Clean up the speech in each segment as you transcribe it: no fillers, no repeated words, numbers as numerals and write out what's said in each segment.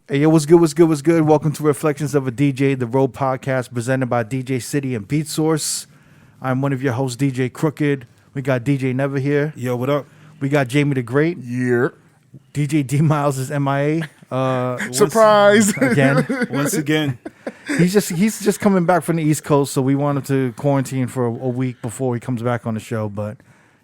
Hey, yo, what's good, what's good, what's good? Welcome to Reflections of a DJ, the R.O.A.D podcast presented by DJ City and Beat Source. I'm one of your hosts, DJ Crooked. We got DJ Never here. Yo, what up? We got Jamie the Great. Yeah. DJ D Miles is MIA. Surprise! Once again. He's just coming back from the East Coast, so we want him to quarantine for a week before he comes back on the show. But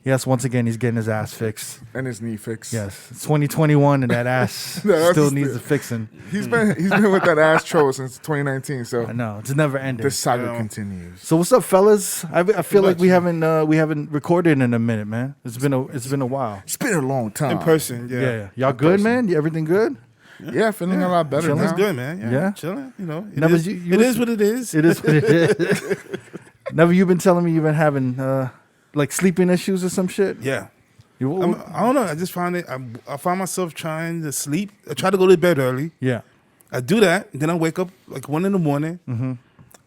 yes, once again, he's getting his ass fixed. And his knee fixed. Yes, it's 2021, and that ass still needs a fixing. He's been with that ass troll since 2019. So I know it's never ending. the saga continues. So what's up, fellas? I feel like we haven't recorded in a minute, man. It's been a while. It's been a long time. In person, yeah. Yeah. Y'all good, man? Everything good? Yeah, feeling a lot better Chilling's now. good, man. Yeah. Chilling. You know, Never- it you is what it is. It is what it is. Never you been telling me you've been having like sleeping issues or some shit? Yeah. I You, don't know. I just find it. I find myself trying to sleep. I try to go to bed early. yeah. I do that. Then I wake up like 1 a.m. Mm-hmm.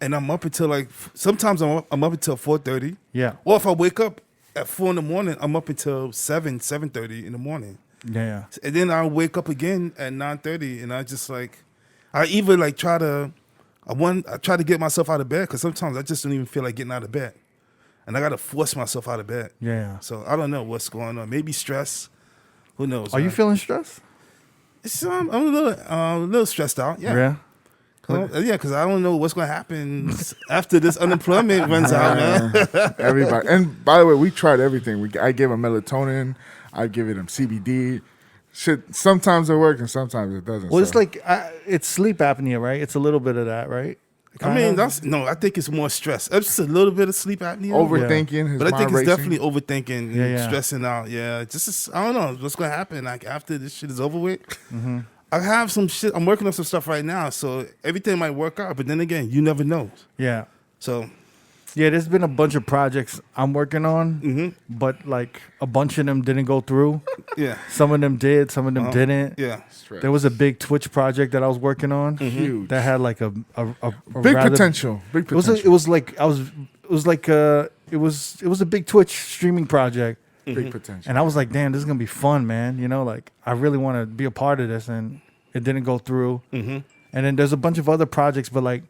and I'm up until like sometimes I'm up until 4:30. Yeah. Or if I wake up at 4 a.m, I'm up until 7:30 in the morning. Yeah. And then I wake up again at 9:30, and I just like, I either like try to get myself out of bed because sometimes I just don't even feel like getting out of bed, and I got to force myself out of bed. Yeah. So I don't know what's going on. Maybe stress. Who knows? Are you feeling stressed? It's, I'm a little stressed out. Yeah. Yeah. Because I don't know what's going to happen after this unemployment runs out, man. Everybody. And by the way, we tried everything. I gave him melatonin. I give him CBD. Shit, sometimes it works and sometimes it doesn't. Well, so. it's like it's sleep apnea, right? It's a little bit of that, right? I mean, I think it's more stress. It's just a little bit of sleep apnea. Overthinking, his But I think mind it's racing. definitely overthinking, Yeah, and yeah. stressing out. Yeah, I don't know what's gonna happen. Like after this shit is over with, Mm-hmm. I have some shit. I'm working on some stuff right now, so everything might work out. But then again, you never know. Yeah. So Yeah, there's been a bunch of projects I'm working on, but like a bunch of them didn't go through. yeah, Some of them did, some of them didn't. yeah, Stress. There was a big Twitch project that I was working on Huge. that had like a Big rather- potential. Big It was potential. it was a big Twitch streaming project, Big potential. and I was like, damn, this is gonna be fun, man. You know, like I really want to be a part of this, and it didn't go through. And then there's a bunch of other projects, but like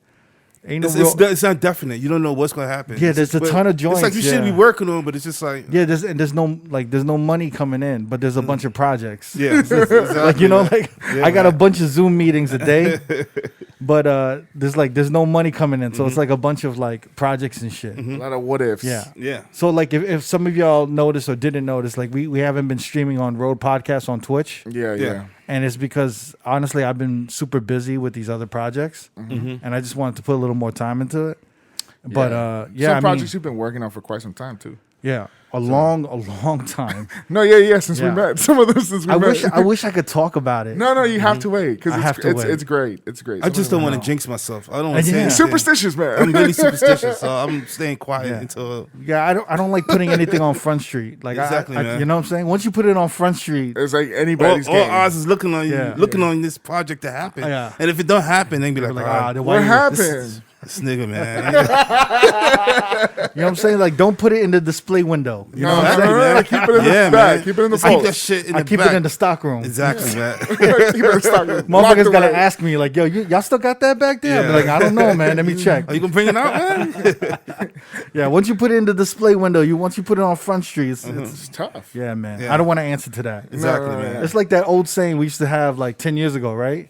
ain't no real. it's not definite. You don't know what's gonna happen. Yeah, there's a But ton of joints. It's like you should be working on, but it's just like Yeah, there's no money coming in, but there's a bunch of projects. yeah, exactly, Like you know, like Yeah, I got a man. bunch of Zoom meetings a day, but there's no money coming in, so it's like a bunch of like projects and shit. A lot of what ifs. Yeah. yeah. So like if some of y'all noticed or didn't notice, like we haven't been streaming on R.O.A.D podcast on Twitch, Yeah. and it's because honestly I've been super busy with these other projects, and I just wanted to put a little more time into it. But Some I projects you've been working on for quite some time too. mean, a long time. No, yeah. Since Yeah. we met, some of them since we met. I wish I could talk about it. No, you have to wait because I have to wait. it's great. It's great. I just Some don't of want to them jinx myself. I don't want to Yeah. say anything. superstitious, man. I'm really superstitious, so I'm staying quiet Yeah. until. Yeah, I don't like putting anything on Front Street. Like Exactly, man. you know what I'm saying? Once you put it on Front Street, It's like anybody's All game. odds is looking on you, Yeah. looking on this project to happen. Yeah. And if it don't happen, then be like, like, ah, then What why you- happened? this nigga, man. You know what I'm saying? Like, don't put it in the display window. You know No, what I'm no, saying? no, keep it in Yeah, the back. man. Keep it in the Just keep that vault. shit in I the keep back. it in the stock room. Exactly, man. Keep it in the stock. Lock Motherfuckers the gotta way. ask me like, yo, y'all still got that back there? I'm Yeah. like, I don't know, man. Let me check. Are you gonna bring it out, man? Yeah, once you put it in the display window, once you put it on Front Street, it's It's tough. yeah, man. Yeah. I don't want to answer to that. Exactly, No, man. It's like that old saying we used to have like 10 years ago, right?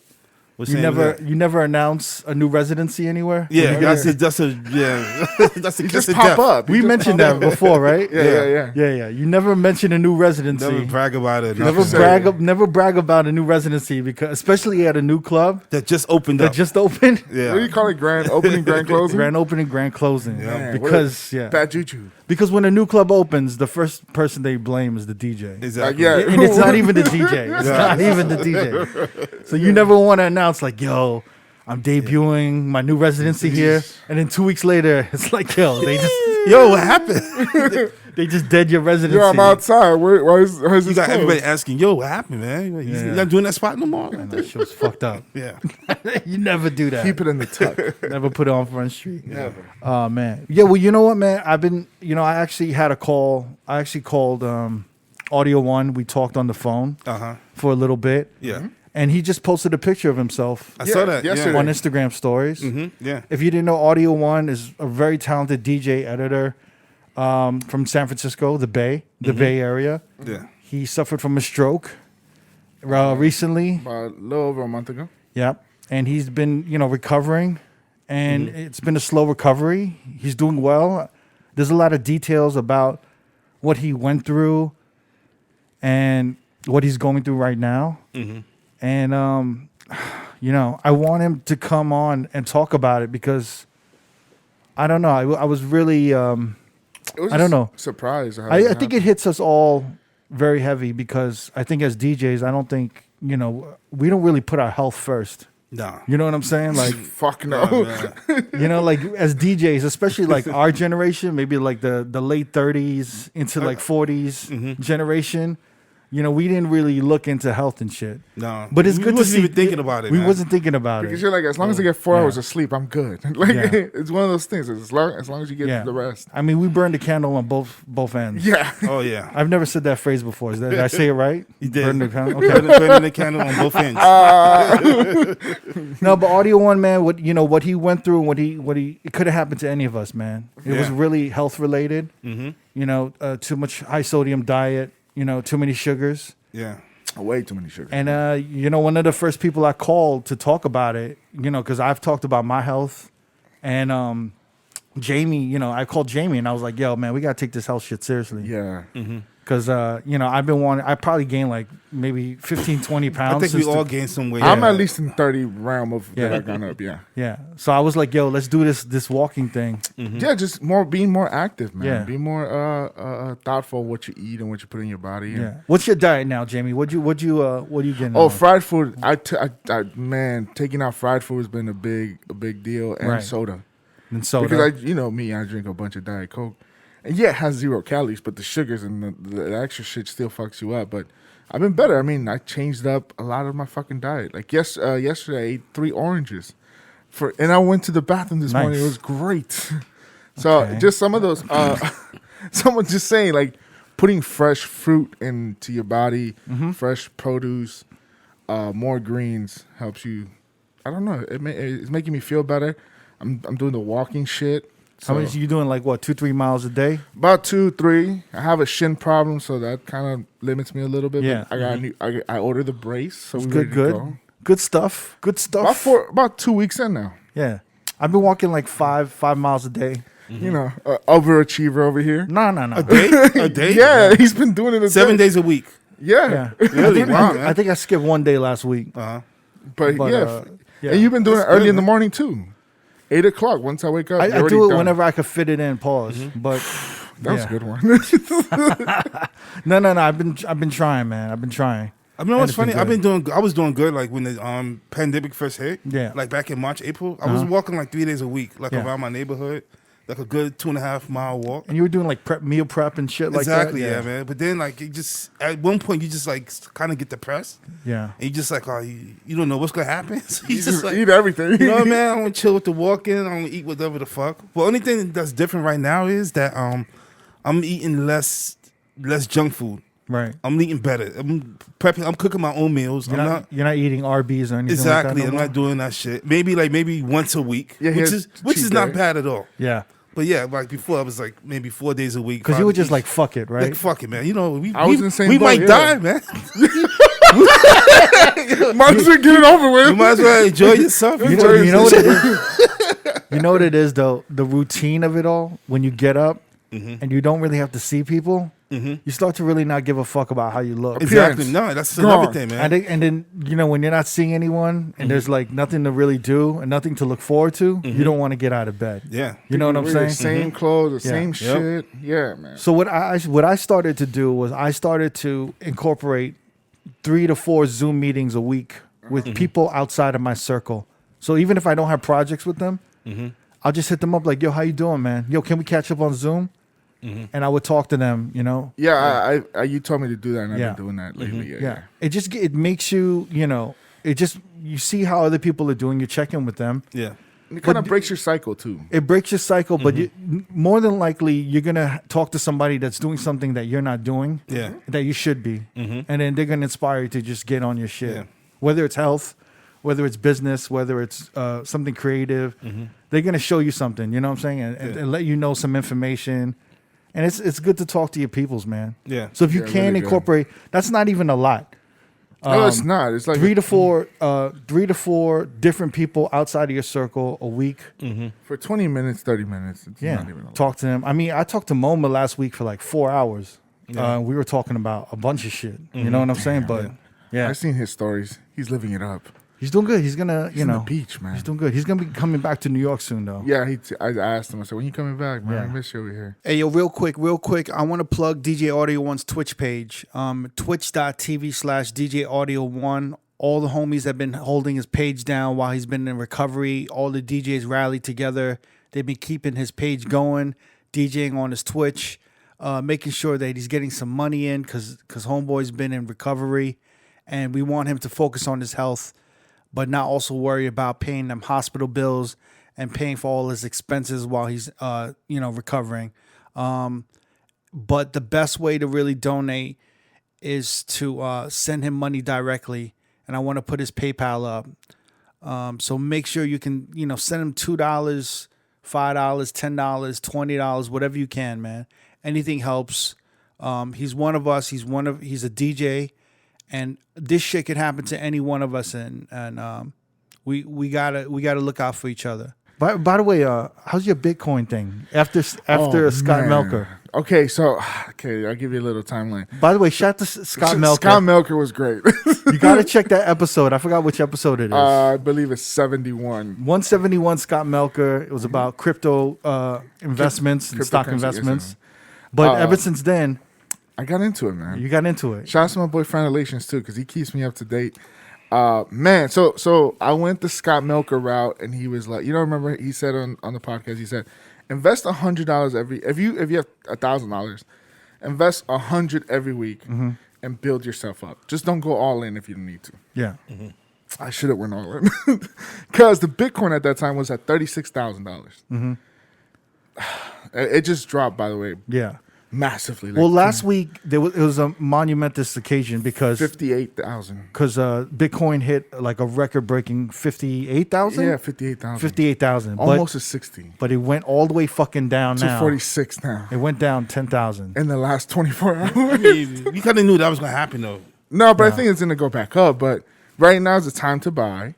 What's You saying never that? you never announce a new residency anywhere. Yeah, Yeah. that's a that's a You kiss just of pop death. up. You We just mentioned pop that before, right? Yeah. Yeah. You never mention a new residency. Never brag about it. Never nothing. brag about a new residency because especially at a new club That just opened that up. just opened. Yeah. What do you call it? Grand opening, grand closing? Grand opening, grand closing. Man, Because Bad juju. because when a new club opens, the first person they blame is the DJ. Exactly. yeah. And it's not even the DJ. It's not even the DJ. So you never want to announce like, yo, I'm debuting my new residency here, and then 2 weeks later, it's like, yo, they just Yo, what happened? they just dead your residency. Yo, I'm outside. Why is You this got closed? everybody asking, yo, what happened, man? You Yeah. not doing that spot no more? That shit was fucked up. Yeah. You never do that. Keep it in the tuck. Never put it on Front Street. Never. Oh man. Yeah, well, you know what, man? I've been, I actually had a call. I actually called Audio One. We talked on the phone Uh-huh. for a little bit. Yeah. And he just posted a picture of himself I saw that yesterday. on Instagram stories. Yeah. If you didn't know, Audio1 is a very talented DJ editor from San Francisco, the Bay Area. Yeah. He suffered from a stroke recently. About a little over a month ago. Yeah. And he's been, recovering. And it's been a slow recovery. He's doing well. There's a lot of details about what he went through and what he's going through right now. And, I want him to come on and talk about it because I don't know. I was really, It was I don't know. Surprised. How I think it hits us all very heavy because I think as DJs, I don't think, we don't really put our health first. Nah. You know what I'm saying? Like, fuck no. like as DJs, especially like our generation, maybe like the late 30s into like 40s generation, we didn't really look into health and shit. No. But it's We good to wasn't see. even thinking about it, We man. wasn't thinking about Because it. you're like, as long as I get 4 hours of sleep, I'm good. Like Yeah. it's one of those things. As long as you get Yeah. the rest. I mean, we burned the candle on both ends. Yeah. Oh, yeah. I've never said that phrase before. Did I say it right? You did. Burn the candle. Okay. Burning the candle on both ends. No, but Audio1, man, what he went through, it could have happened to any of us, man. It was Yeah. really health related. Too much high sodium diet. Too many sugars. Yeah. Way too many sugar. And one of the first people I called to talk about it, because I've talked about my health, and Jamie, I called Jamie and I was like, "Yo, man, we gotta take this health shit seriously." Yeah. Because I probably gained like maybe 15, 20 pounds. I think we since all gained some weight. I'm at least in 30 realm of Yeah. that I've gone up. Yeah. Yeah. So I was like, "Yo, let's do this walking thing." Yeah, just being more active, man. Yeah. Be more thoughtful of what you eat and what you put in your body. Yeah. What's your diet now, Jamie? What are you getting? Oh, on? fried food. Man, taking out fried food has been a big deal, and Right. soda. And soda. Because I drink a bunch of Diet Coke, and yeah, it has 0 calories, but the sugars and the extra shit still fucks you up. But I've been better. I mean, I changed up a lot of my fucking diet. Like yesterday, I ate 3 oranges, and I went to the bathroom this morning. It was great. So Okay. just some of those. Someone just saying like putting fresh fruit into your body, fresh produce, more greens helps you. I don't know. It's making me feel better. I'm doing the walking shit. How much you doing? Like what, 2-3 miles a day? About 2-3. I have a shin problem, so that kind of limits me a little bit. Yeah. But I got I ordered the brace, so It's we're good, ready to good, go. good stuff. Good stuff. About 2 weeks in now. Yeah, I've been walking like 5 miles a day. You know, overachiever over here. No. A day? A day? Yeah, he's been doing it 7 days a week. Yeah, Yeah, Really? Wow, man. I think I skipped one day last week. but yeah. And you've been doing it That's early good, in the man. morning too. 8 o'clock. Once I wake up, I you're already do it done. whenever I could fit it in. Pause. But That was yeah. a good one. No. I've been trying, man. I've been trying. I mean, what's And it's funny? been I was doing good. Like when the pandemic first hit. Yeah. Like back in March, April, I was walking like 3 days a week, like Yeah. around my neighborhood, like a good 2.5 mile walk. And you were doing like meal prep and shit like that. Exactly, yeah, man. But then, like, you just at one point, you just like kind of get depressed, Yeah. and you just like, oh, you don't know what's gonna happen. So You you just like, eat everything. you know what, man? I'm gonna chill with the walking. I'm gonna eat whatever the fuck. But only thing that's different right now is that I'm eating less junk food. Right. I'm eating better. I'm prepping. I'm cooking my own meals. You're not eating Arby's or anything exactly. like that. I'm no not doing that shit. Maybe once a week, Yeah, which here's is cheat not day. bad at all. Yeah. But yeah, like before, I was like maybe 4 days a week. Because you were just probably. like, fuck it, right? Like, fuck it, man. You know, I was in the same we boat, might yeah. die, man. Might as well get it over with. You might as well enjoy yourself. You know what it is? You know what it is, though? The routine of it all, when you get up and you don't really have to see people, you start to really not give a fuck about how you look. Exactly. Appearance. No, that's Gone. another thing, man. And then, when you're not seeing anyone and there's like nothing to really do and nothing to look forward to, you don't want to get out of bed. Yeah. You know what I'm Wear saying? the same clothes, the Yeah. same Yep. shit. Yeah, man. So what I started to do was I started to incorporate 3 to 4 Zoom meetings a week with people outside of my circle. So even if I don't have projects with them, I'll just hit them up like, yo, how you doing, man? Yo, can we catch up on Zoom? And I would talk to them, Yeah, I you told me to do that, and Yeah. I've been doing that lately. Yeah. It makes you, you see how other people are doing. You check in with them. Yeah. And it kind of breaks your cycle too. It breaks your cycle, but more than likely, you're going to talk to somebody that's doing something that you're not doing, Yeah. that you should be. And then they're going to inspire you to just get on your shit. Yeah. whether it's health, whether it's business, whether it's something creative. They're gonna show you something. You know what I'm saying, and let you know some information. And it's good to talk to your peoples, man. Yeah. So if you Yeah, can really good. incorporate, that's not even a lot. No, it's not. It's like 3 to 4 different people outside of your circle a week. for 20 minutes, 30 minutes. It's Yeah, not even a lot. talk to them. I mean, I talked to MoMA last week for like 4 hours. We were talking about a bunch of shit. You know what I'm saying? But yeah, I've seen his stories. He's living it up. he's doing good. He's gonna, He's on the beach, man. he's doing good. He's gonna be coming back to New York soon, though. Yeah, I asked him. I said, "When you coming back, man? Yeah. I miss you over here." Hey, yo, real quick. I want to plug DJ Audio One's Twitch page, twitch.tv/DJ Audio One. All the homies have been holding his page down while he's been in recovery. All the DJs rallied together. They've been keeping his page going, DJing on his Twitch, making sure that he's getting some money in because homeboy's been in recovery. And we want him to focus on his health, but not also worry about paying them hospital bills and paying for all his expenses while he's, recovering. But the best way to really donate is to send him money directly. And I want to put his PayPal up. So make sure you can, send him $2, $5, $10, $20, whatever you can, man. Anything helps. He's one of us. He's a DJ. And this shit could happen to any one of us, and we gotta look out for each other. By the way, how's your Bitcoin thing after Scott Man. Melker? Okay, so I'll give you a little timeline. By the way, shout to Scott Melker. Scott Melker was great. You gotta check that episode. I forgot which episode it is. I believe it's 71. 171 Scott Melker. It was about crypto investments and stock Cryptocurrency, yes, investments. But ever since then, I got into it, man. you got into it. Shout out to my boy Fran Relations too, because he keeps me up to date. Man, so I went the Scott Melker route, and he was like, remember he said on the podcast, he said, invest $100 if you have $1,000, invest $100 every week and build yourself up. Just don't go all in if you don't need to. Yeah. I should have went all in because the Bitcoin at that time was at $36,000. It just dropped, by the way, Yeah. massively. Well, last week it was a monumentous occasion because 58,000. Bitcoin hit like a record-breaking 58,000. Yeah, 58,000. 58,000. Almost a 60. But it went all the way fucking down now. 246 now. It went down 10,000. In the last 24 hours. I mean, you kind of knew that was gonna happen though. No, but I think it's going to go back up. But right now is the time to buy.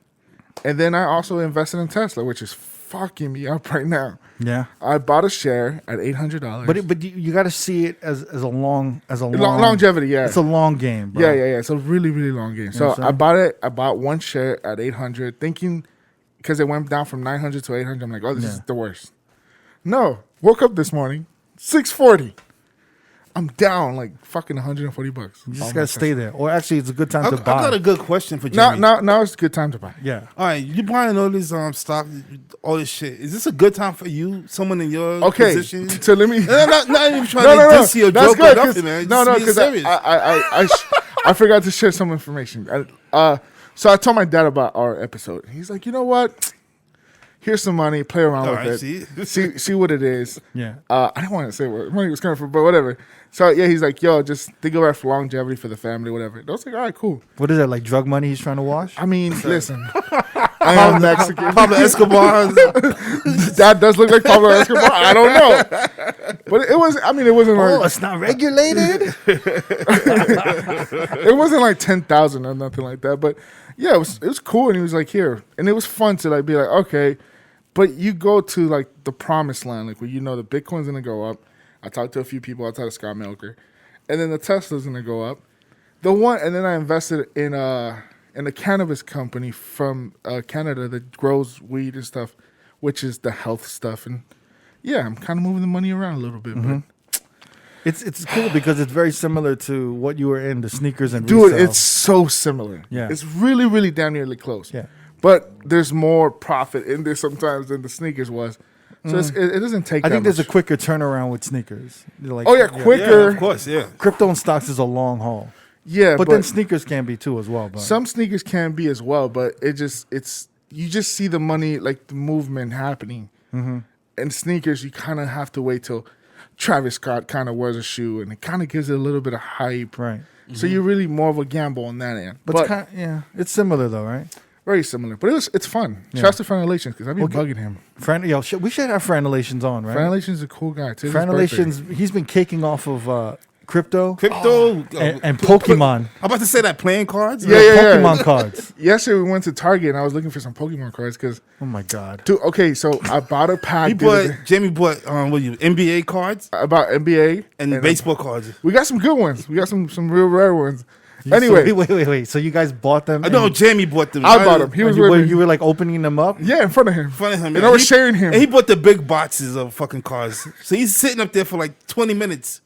And then I also invested in Tesla, which is fucking me up right now. Yeah. I bought a share at $800. But you got to see it as a long longevity, yeah. It's a long game, bro. Yeah. It's a really, really long game. know So what I'm I saying? bought it. I bought one share at 800, thinking because it went down from 900 to 800. I'm like, oh, this is the worst. No, woke up this morning, 640. I'm down like fucking $140. You just got to stay there. Or actually, it's a good time I to buy. got a good question for Jimmy. Now it's a good time to buy. Yeah. All right, you buying all this stock, all this shit. Is this a good time for you? Someone in your position? So let me. Not even trying to diss you or That's joke good. or nothing, man. No, Just being because serious. I forgot to share some information. So I told my dad about our episode. He's like, you know what? Here's some money. Play around All with right, it. See what it is. Yeah. I don't want to say where money was coming from, but whatever. So yeah, he's like, yo, just think about it for longevity for the family, whatever. I was like, all right, cool. What is that, like drug money he's trying to wash? I mean, listen, I am Mexican. Pablo Escobar. That does look like Pablo Escobar. I don't know, but it was. I mean, it wasn't Oh, like it's not regulated? it wasn't like 10,000 or nothing like that. But yeah, it was cool, and he was like, here, and it was fun to like be like, okay, but you go to like the promised land, like where you know the Bitcoin's gonna go up. I talked to a few people outside of Scott Melker, and then the Tesla's gonna go up. And then I invested in a cannabis company from Canada that grows weed and stuff, which is the health stuff. And yeah, I'm kind of moving the money around a little bit. But It's cool because it's very similar to what you were in, the sneakers and dude, resale. it's so similar. Yeah. It's really, really damn nearly close. Yeah. But there's more profit in this sometimes than the sneakers was. So it doesn't take I that think there's a much. quicker turnaround with sneakers. Like, Oh, yeah, quicker. Yeah, of course, yeah. Crypto and stocks is a long haul. Yeah, But then sneakers can be too as well. But some sneakers can be as well, but you just see the money, like the movement happening. And sneakers, you kind of have to wait till Travis Scott kind of wears a shoe, and it kind of gives it a little bit of hype. Right. So you're really more of a gamble on that end. But it's kind of, yeah, it's similar though, right? Very similar. But it's fun. Yeah. Shouts to Fran Relations because I've been Okay. bugging him. We should have Fran Relations on, right? Fran Relations is a cool guy. Too. Fran Relations, he's been caking off of crypto and Put- Pokemon. I'm about to say that playing cards. Yeah. Pokemon cards. Yesterday we went to Target and I was looking for some Pokemon cards because, Oh my god. dude, okay, so I bought a pack. Jamie bought NBA cards about NBA and baseball cards. We got some good ones. We got some real rare ones. So- Anyway, wait. So you guys bought them? No, Jamie bought them. I bought them. He was you with me. were like opening them up? Yeah, in front of him. in front of him. And I was sharing him. And he bought the big boxes of fucking cards. So he's sitting up there for like 20 minutes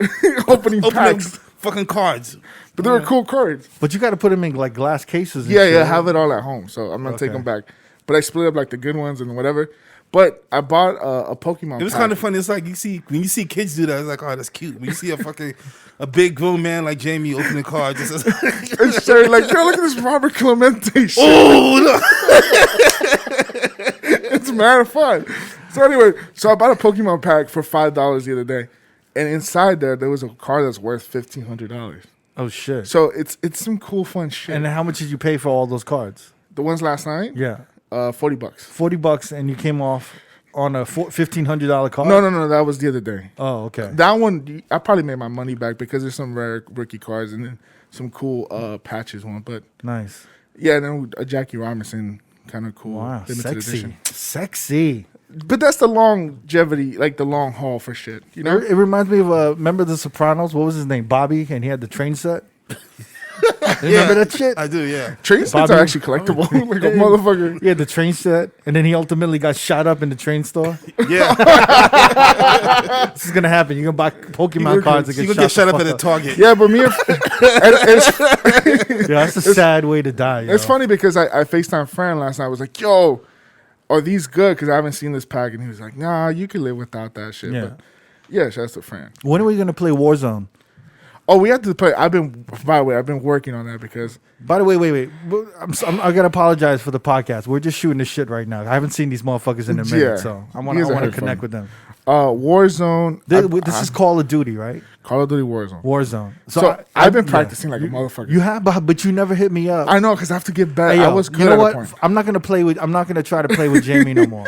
opening opening packs. fucking cards. But they were cool cards. But you got to put them in like glass cases. And Yeah, shit. I have it all at home, so I'm gonna take Okay. them back. But I split up like the good ones and whatever. But I bought a Pokemon. It was pack. kind of funny. It's like when you see kids do that, it's like, oh, that's cute. When you see a big grown man like Jamie opening cards, it's just, And Sherry like, yo, look at this Robert Clemente shit. oh, look. It's mad fun. So anyway, so I bought a Pokemon pack for $5 the other day, and inside there was a card that's worth $1,500. Oh shit. So it's some cool fun shit. And how much did you pay for all those cards? The ones last night, Yeah. $40. $40 and you came off on a $1,500 card? No, that was the other day. Oh, okay. That one, I probably made my money back because there's some rare rookie cards and then some cool patches one. But Nice. yeah, and then a Jackie Robinson kind of cool Wow. limited Sexy. edition. Sexy. But that's the longevity, like the long haul for shit. You know? It reminds me of remember The Sopranos? What was his name? Bobby, and he had the train set. Remember that shit? I do, yeah. Train sets Bobby- are actually collectible. Like a motherfucker. Yeah, the train set, and then he ultimately got shot up in the train store. Yeah. This is gonna happen. You're gonna buy Pokemon cards and You get gonna get shut up the at a fuck Target. Yeah, but me and Yeah, that's a sad way to die. Yo. it's funny because I FaceTime Fran last night. I was like, yo, are these good? Because I haven't seen this pack. And he was like, nah, you can live without that shit. Yeah. But yeah, shouts to Fran. When are we gonna play Warzone? Oh, we have to play. By the way, I've been working on that because By the way, wait. I gotta apologize for the podcast. We're just shooting this shit right now. I haven't seen these motherfuckers in a minute, Yeah. so I You want guys are to having connect fun. with them. Warzone. This is Call of Duty, right? Call of Duty Warzone. Warzone. So I've been yeah. practicing like a motherfucker. You have, but you never hit me up. I know because I have to get better. Hey, yo, I was good you know at what? a point. I'm not gonna try to play with Jamie no more.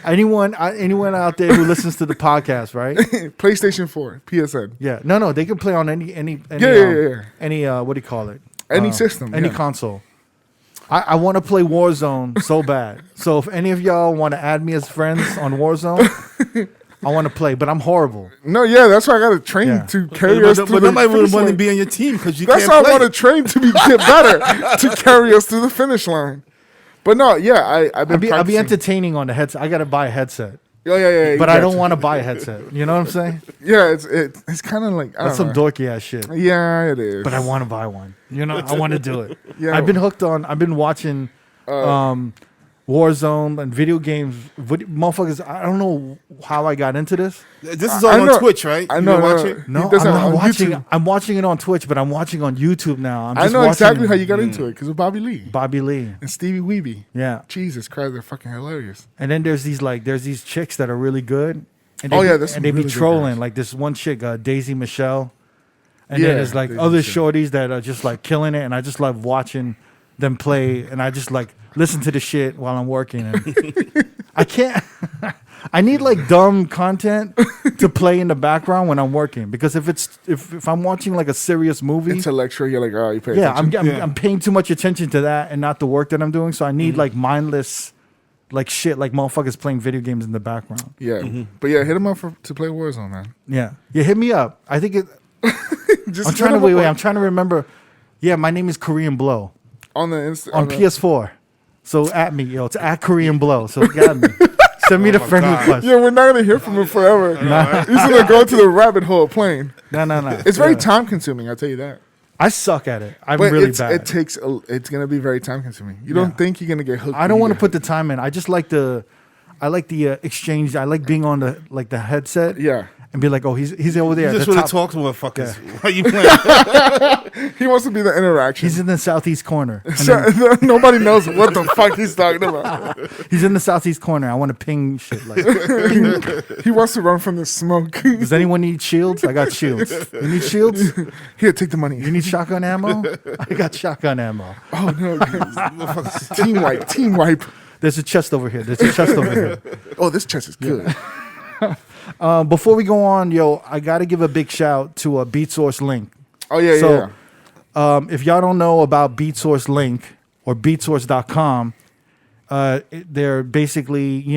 Anyone out there who listens to the podcast, right? PlayStation 4, PSN. Yeah, no, they can play on any Yeah. any what do you call it? Any system, any yeah. console. I want to play Warzone so bad. So if any of y'all want to add me as friends on Warzone, I want to play, but I'm horrible. No, yeah, that's why I got to train Yeah. to carry us through But the nobody would finish want to line. be on your team because you That's can't why play. I want to train to get better to carry us through the finish line. But no, yeah, I've been I'll be practicing. entertaining on the headset. I got to buy a headset, Oh, yeah. you but I got don't to. want to buy a headset. You know what I'm saying? Yeah, it's kind of like I That's don't some know. dorky ass shit. Yeah, it is. But I want to buy one. You know, I want to do it. Yeah. I've been hooked on. I've been watching Warzone and video games. Motherfuckers, I don't know how I got into this. This is I all know- on Twitch, right? I You know, been no, watching? No, He I'm does that not on watching. YouTube. I'm watching it on Twitch, but I'm watching on YouTube now. I know exactly how you got into it because of Bobby Lee Bobby Lee. and Stevie Weeby. Yeah, Jesus Christ, they're fucking hilarious. and then there's these chicks that are really good. And Oh, they yeah, be- there's and some they be really good trolling. girls. Like this one chick, Daisy Michelle, and Yeah, then there's like Daisy other Michelle. shorties that are just like killing it, and I just love watching them play, and I just like listen to the shit while I'm working. And I can't. I need like dumb content to play in the background when I'm working because if I'm watching like a serious movie, Intellectual, you're like, oh, you pay yeah, attention. I'm paying too much attention to that and not the work that I'm doing. So I need like mindless, like shit, like motherfuckers playing video games in the background. Yeah, but yeah, hit him up to play Warzone, man. Yeah, hit me up. I think it. Just I'm hit trying to him up wait. on- I'm trying to remember. Yeah, my name is Korean Blow on the Insta on the- PS4. So at me, yo, it's at Korean Blow. So got me. Send me the friend God. request. Yeah, we're not gonna hear from him forever. He's gonna go to the rabbit hole of playing. No. It's very Yeah. time consuming. I'll tell you that. I suck at it. I'm But really it's, bad. it takes. It's gonna be very time consuming. You don't Yeah. think you're gonna get hooked. I don't want to put the time in. I just like the. I like the exchange. I like being on the headset. Yeah. and be like, "Oh, he's over there." You at just the want to top. talk to motherfuckers. Why you playing? He wants to be the interaction. He's in the southeast corner. And then So, nobody knows what the fuck he's talking about. he's in the southeast corner. I want to ping shit. Like, He wants to run from the smoke. does anyone need shields? I got shields. You need shields? Here, take the money. You need shotgun ammo? I got shotgun ammo. Oh no, guys. Team wipe. Team wipe. There's a chest over here. There's a chest over here. Oh, this chest is good. Before we go on, yo, I got to give a big shout to a BeatSource link. Oh yeah, So, yeah. If y'all don't know about BeatSource Link or beatsource.com, they're basically,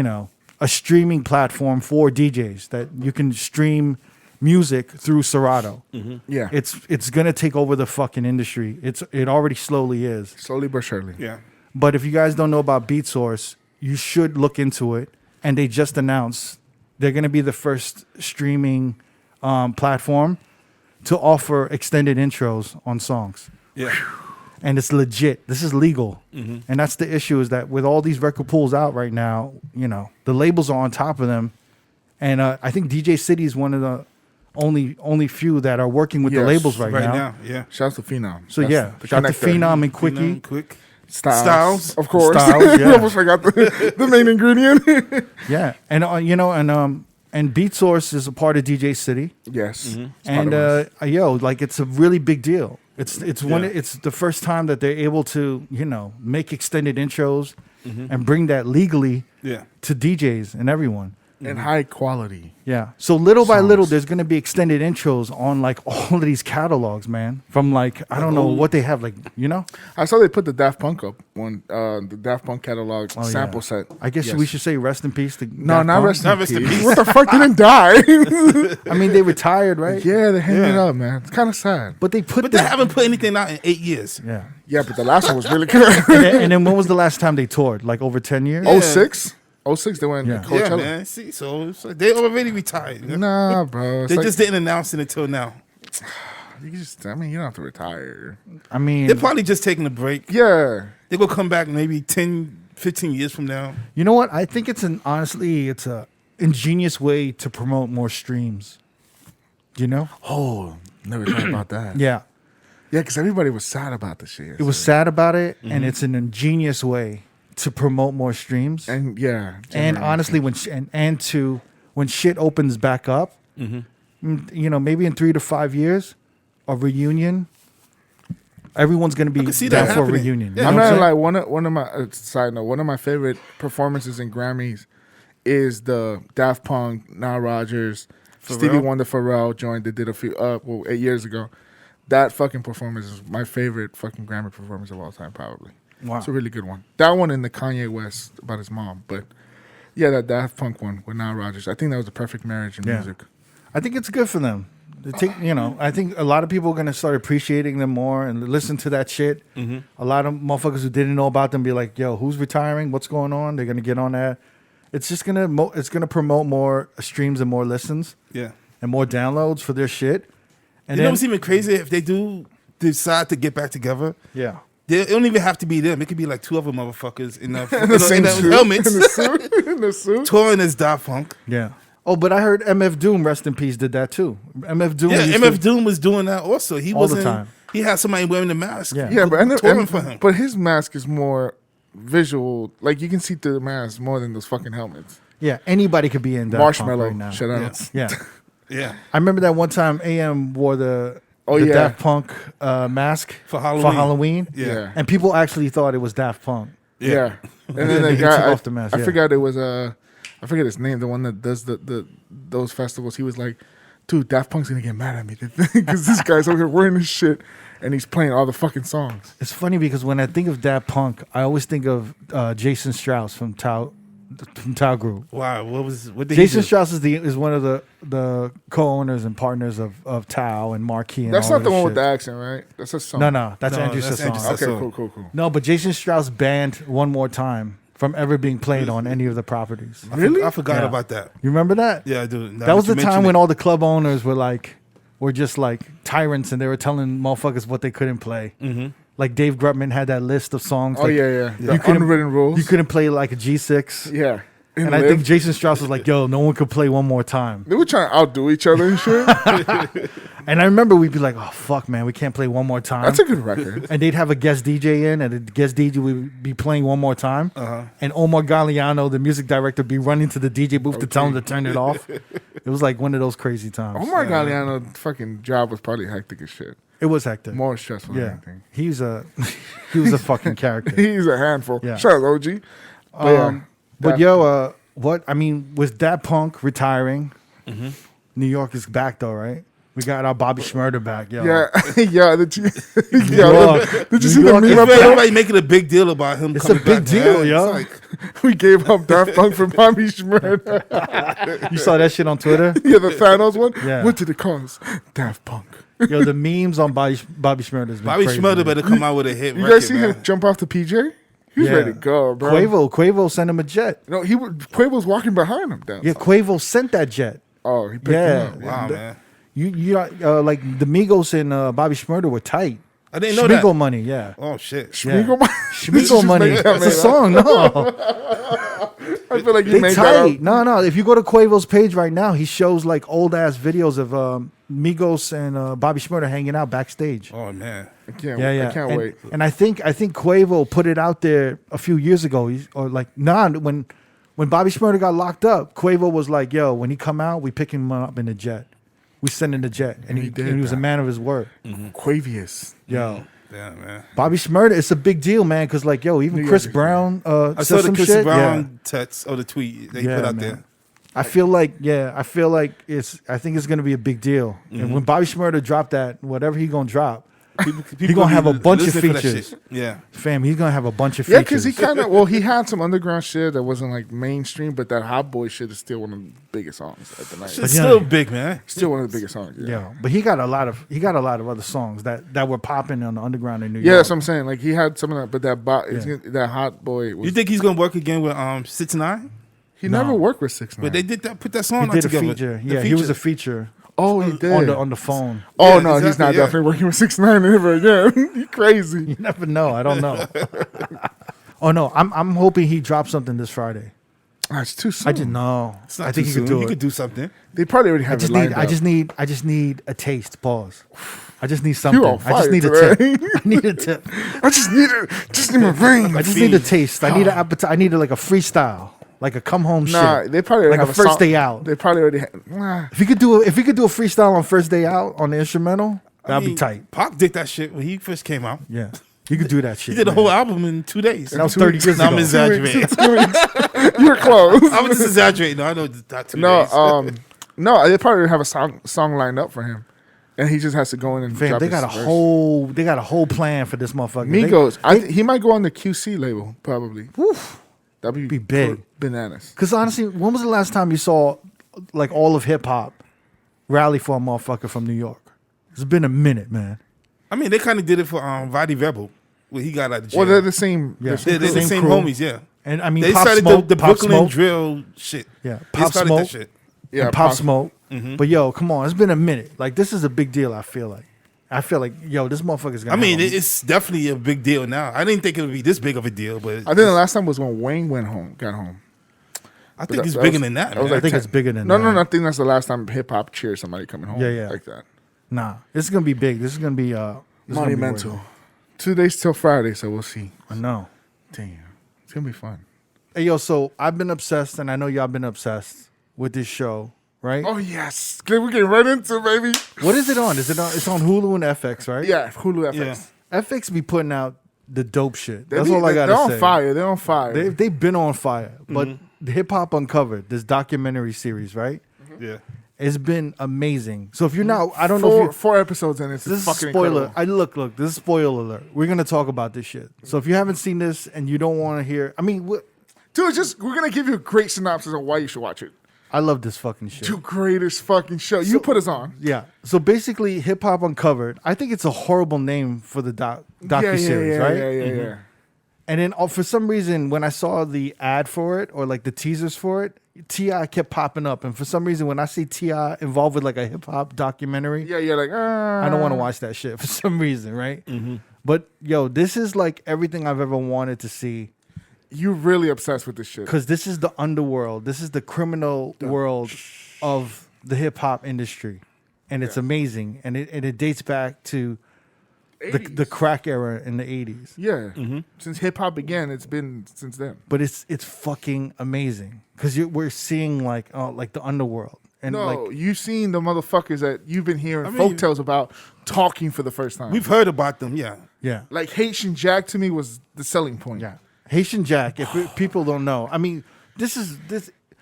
a streaming platform for DJs that you can stream music through Serato. Yeah. It's gonna take over the fucking industry. It already slowly is. Slowly but surely. Yeah. But if you guys don't know about BeatSource, you should look into it. And they just announced they're gonna be the first streaming platform to offer extended intros on songs. Yeah. And it's legit. This is legal. And that's the issue, is that with all these record pools out right now, the labels are on top of them. And I think DJ City is one of the only few that are working with the Yes, labels right Right now. now, yeah. Shouts to Phenom. So That's yeah, the shout out to connector. Phenom and Quickie. Quick. Styles. Styles. Of course. Styles, yeah. Almost forgot the main ingredient. Yeah. And and BeatSource is a part of DJ City. Yes. It's And part of us. it's a really big deal. It's Yeah. it's the first time that they're able to, make extended intros and bring that legally Yeah. to DJs and everyone. And high quality. Yeah. So little by little, Songs. there's going to be extended intros on like all of these catalogs, man. From like, I don't know what they have, like, I saw they put the Daft Punk up one, the Daft Punk catalog Oh, sample yeah. set. I guess Yes. we should say rest in peace to No, Daft not Punk. rest, Not in, rest in peace. peace. What the fuck? Didn't die. I mean, they retired, right? Yeah, they're hanging it Yeah. up, man. It's kind of sad. But they put But they haven't put anything out in 8 years. Yeah. Yeah, but the last one was really good. And then when was the last time they toured? Like over 10 years? Yeah. 06? 06, they went Yeah. to Yeah, Coachella. man. See, so it's like they already retired. Nah, bro. It's They like, just didn't announce it until now. you don't have to retire. I mean, They're probably just taking a break. Yeah. They're going to come back maybe 10, 15 years from now. you know what? I think honestly, it's a ingenious way to promote more streams. Oh, never thought about that. Yeah. Yeah, because everybody was sad about the shit. It was sad about it, and it's an ingenious way to promote more streams. And yeah. And honestly, when when shit opens back up, maybe in 3 to 5 years, a reunion, everyone's gonna be can see down that for a happening. reunion. Yeah. You I'm know what not I'm saying? like one of my side note. One of my favorite performances in Grammys is the Daft Punk, Nile Rodgers, Stevie Pharrell? Wonder, Pharrell joined. They did a few 8 years ago. That fucking performance is my favorite fucking Grammy performance of all time, probably. Wow. It's a really good one. That one and the Kanye West about his mom, but yeah, that Daft Punk one with Nile Rodgers. I think that was the perfect marriage in Yeah. music. I think it's good for them. They take, I think a lot of people are gonna start appreciating them more and listen to that shit. A lot of motherfuckers who didn't know about them be like, "Yo, who's retiring? What's going on?" They're gonna get on that. It's just gonna promote more streams and more listens Yeah. and more downloads for their shit. And You know then, what's even crazy? If they do decide to get back together, yeah, it don't even have to be them. It could be like two other motherfuckers in the Same suit. helmets In the suit. In the suit. touring as Daft Punk. yeah. Oh, but I heard MF Doom, rest in peace, did that too. MF Doom, Yeah, used MF to- Doom was doing that also. He All the wasn't. time. He had somebody wearing the mask. Yeah. Yeah, but touring for him. but his mask is more visual. Like you can see through the mask more than those fucking helmets. yeah, anybody could be in Daft Punk Marshmallow. right now. Shout out. Yeah, Yeah, I remember that one time AM wore the Oh, the yeah. Daft Punk mask For Halloween. Yeah. and people actually thought it was Daft Punk. Yeah. And then then the he took guy, off the mask, I yeah. forgot it was I forget his name, the one that does those festivals. He was like, dude, Daft Punk's gonna get mad at me because this guy's over here wearing this shit and he's playing all the fucking songs. It's funny because when I think of Daft Punk, I always think of Jason Strauss from Tao Group. Wow. What did Jason he do? Strauss is one of the co-owners and partners of Tao and Marquee. And That's all not the this one with shit. the accent, right? That's a song. No, that's No, Andrew that's Sasson. Andrew Okay, Sasson. cool. No, but Jason Strauss banned One More Time from ever being played on any of the properties. Really? I forgot Yeah. about that. You remember that? Yeah, I do. Now That was you the time mention when it. all the club owners were just like tyrants and they were telling motherfuckers what they couldn't play. Mm-hmm. Like Dave Grutman had that list of songs. Oh like, yeah. The You couldn't- unwritten rules. You couldn't play like a G6. Yeah. And I think Jason Strauss was like, yo, no one could play one more time. They were trying to outdo each other and shit. And I remember we'd be like, oh, fuck, man, we can't play one more time. That's a good record. And they'd have a guest DJ in, and the guest DJ would be playing one more time. And Omar Galliano, the music director, would be running to the DJ booth to tell him to turn it off. It was like one of those crazy times. Omar Galliano's fucking job was probably hectic as shit. It was hectic. More stressful than Yeah. anything. He was a fucking character. He's a handful. Yeah. Shout out OG. But yo, what I mean, with that Punk retiring, New York is back though, right? We got our Bobby Shmurda back, yo. Yeah, yeah. Did you see New the York meme is up back. there? Everybody making a big deal about him. It's coming a big back, deal, man. yo. It's like, We gave up Daft Punk for Bobby Shmurda. You saw that shit on Twitter? Yeah, the Thanos one. Yeah. What did it cost? Daft Punk. Yo, the memes on Bobby Shmurda has been Bobby crazy, Shmurda man. better come out with a hit You record, guys see man. him jump off the PJ? He's Yeah. ready to go, bro. Quavo sent him a jet. No, Quavo's walking behind him down. Yeah, Quavo sent that jet. Oh, he picked Yeah. him up. Wow, man. You like the Migos and Bobby Shmurda were tight. I didn't know that. Schmiegel money, yeah. Oh, shit. Schmiegel money? Schmiegel money. make that It's a man song, no. I feel like you They made that tight. up. No. If you go to Quavo's page right now, he shows like old ass videos of Migos and Bobby Shmurda hanging out backstage. Oh, man. I can't, Yeah. I can't and, wait. And I think Quavo put it out there a few years ago. When Bobby Shmurda got locked up, Quavo was like, "Yo, when he come out, we pick him up in the jet. We send in the jet." And he he did was a that. man of his word. Quavius. Yo, Yeah, man. Bobby Shmurda, it's a big deal, man. Because like, yo, even New Chris York is Brown I said saw the some Chris shit. Brown text or the tweet that he Yeah, put out man. there. I feel like I think it's gonna be a big deal. And when Bobby Shmurda dropped that, whatever he gonna drop, People gonna have a bunch of listen for that features. shit. Yeah. fam, he's gonna have a bunch of Yeah, features. because he had some underground shit that wasn't like mainstream, but that Hot Boy shit is still one of the biggest songs at the night. It's yeah. still big, man. Still one of the biggest songs. Yeah, but he got a lot of other songs that were popping on the underground in New Yeah, York. that's what I'm saying. Like he had some of that, but that Hot Boy was. You think he's going to work again with 6ix9ine? he No. never worked with 6ix9ine? But they put that He song out did a together. feature. The Yeah, he was a feature Oh, he did. on the phone. Oh Yeah, no, he's exactly, not yeah. definitely working with 6ix9ine ever again. You crazy? You never know. I don't know. Oh no, I'm hoping he drops something this Friday. That's too soon. I didn't know. It's not I think too he could soon. do He it. could do something. They probably already I have just it lined need up. I just need a taste. Pause. I just need something. on I just fire need today. a tip. I need a tip. I just need my brain. I just need a taste. I need an appetite. I need like a freestyle, like a come home Nah, shit. they probably already Like have a first song- day out. They probably already. Nah. If he could do a freestyle on first day out on the instrumental, that'd be tight. Pac did that shit when he first came out. Yeah, you could do that shit. He did a man. whole album in 2 days. That was 30 years No, I'm ago. exaggerating. You're close. I'm just exaggerating. No, I know that 2 No, days. no, they probably have a song lined up for him, and he just has to go in and Fam, drop they his got a verse. whole plan for this motherfucker. Migos. He might go on the QC label probably. That'd Be big. bananas. Because honestly, when was the last time you saw like all of hip hop rally for a motherfucker from New York? It's been a minute, man. I mean, they kind of did it for Vadi Rebel when he got out of jail. Well, they're the same. Yeah. They're the same same crew. homies, yeah. And I mean, They Pop started Smoke, the Pop Brooklyn Smoke, drill shit. Yeah, They Pop started Smoke. that shit. Yeah, and Pop Smoke. But yo, come on, it's been a minute. Like this is a big deal. I feel like yo, this motherfucker's gonna. I mean, have a- it's definitely a big deal now. I didn't think it would be this big of a deal, but I think the last time was when Wayne got home. I think it's that bigger was- than that. that was man. I think it's bigger than No, that. I think that's the last time hip hop cheered somebody coming home. Yeah. like that. Nah, this is gonna be big. This is gonna be this is gonna be Monumental. worth 2 days till Friday, so we'll see. it. I know. Damn, it's gonna be fun. Hey yo, so I've been obsessed, and I know y'all been obsessed with this show, right? Oh yes, we're getting right into it, baby. What is it on? Is it on? It's on Hulu and FX, right? Yeah, Hulu Yeah. FX. FX be putting out the dope shit. They That's be- all I gotta They're say. on fire. They're on fire. They've been on fire. But the Hip Hop Uncovered, this documentary series, right? Yeah. It's been amazing. So if you're not, I don't know if four episodes in. It's this is fucking spoiler. incredible. Look. This is spoiler alert. We're gonna talk about this shit. So if you haven't seen this and you don't want to hear, I mean, Dude, we're gonna give you a great synopsis of why you should watch it. I love this fucking shit. Two greatest fucking show. You put us on. Yeah. So basically, Hip Hop Uncovered. I think it's a horrible name for the docu series, right? Yeah. And then for some reason, when I saw the ad for it or like the teasers for it, T.I. kept popping up. And for some reason, when I see T.I. involved with like a hip hop documentary, Yeah, you're like, I don't want to watch that shit for some reason, right? But yo, this is like everything I've ever wanted to see You really obsessed with this shit. because this is the underworld. This is the criminal world of the hip hop industry, and it's amazing. And it dates back to the crack era in the 80s. Yeah. Since hip hop began, it's been since then. But it's fucking amazing because we're seeing like the underworld. And No, like you've seen the motherfuckers that you've been hearing I mean- folktales about talking for the first time. We've heard about them, yeah. yeah, Like Haitian Jack to me was the selling point. yeah. Haitian Jack. If people don't know, I mean, this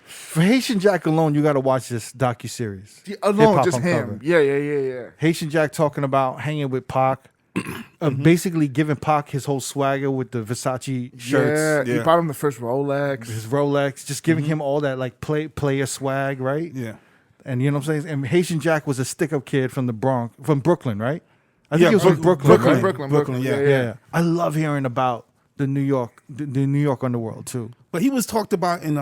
for Haitian Jack alone, you got to watch this docuseries. Alone, Hip-Hop just him. Uncovered. Yeah. Haitian Jack talking about hanging with Pac, basically giving Pac his whole swagger with the Versace shirts, Yeah, he Yeah. bought him the first Rolex. his Rolex, just giving him all that like player swag, right? Yeah. And you know what I'm saying? And Haitian Jack was a stick-up kid from from Brooklyn, right? I think Yeah, he was from Brooklyn. right? Brooklyn, yeah. Yeah. I love hearing about the New York underworld too. But he was talked about in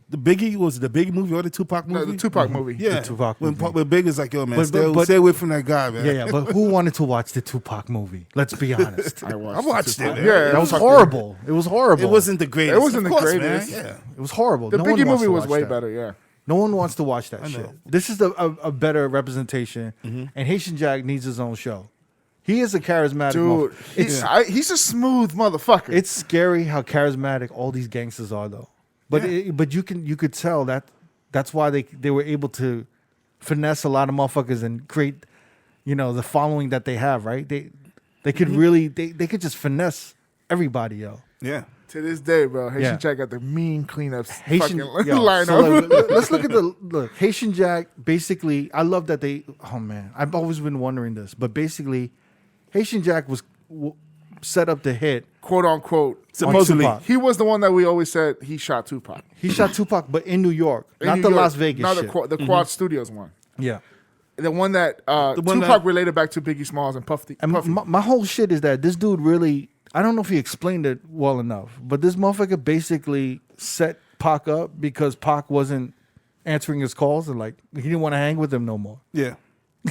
the Biggie, was it the Biggie movie or the Tupac No, movie? the Tupac movie. Yeah. The Tupac when, movie. when Big is like, yo, man, But- stay away from that guy, man. Yeah. But who wanted to watch the Tupac movie? Let's be honest. I I watched the Tupac. it, man. Yeah, That was Tupac- horrible. It was horrible. It wasn't the greatest. It wasn't of the course, greatest. Man. Yeah. It was horrible. The No one Biggie wants movie to was watch way that. better. Yeah. No one wants to watch that I shit. know. This is a better representation, and Haitian Jack needs his own show. He is a charismatic Dude, motherfucker. he's a smooth motherfucker. It's scary how charismatic all these gangsters are, though. But but you could tell that's why they were able to finesse a lot of motherfuckers and create, the following that they have. Right? They could really they could just finesse everybody, yo. Yeah. to this day, bro. Haitian Yeah. Jack got the mean cleanups Haitian fucking yo, lineup. so let's look at look. Haitian Jack basically. I love that they. Oh man, I've always been wondering this, but basically, Haitian Jack was set up to hit. Quote unquote. Supposedly. Tupac. He was the one that we always said he shot Tupac. He shot Tupac, but in New York, In not New the York. Las Vegas Not shit. the Quad Studios one. Yeah. The one that one Tupac that- related back to Biggie Smalls and Puffy. And my whole shit is that this dude really, I don't know if he explained it well enough, but this motherfucker basically set Pac up because Pac wasn't answering his calls and like he didn't want to hang with him no more. Yeah.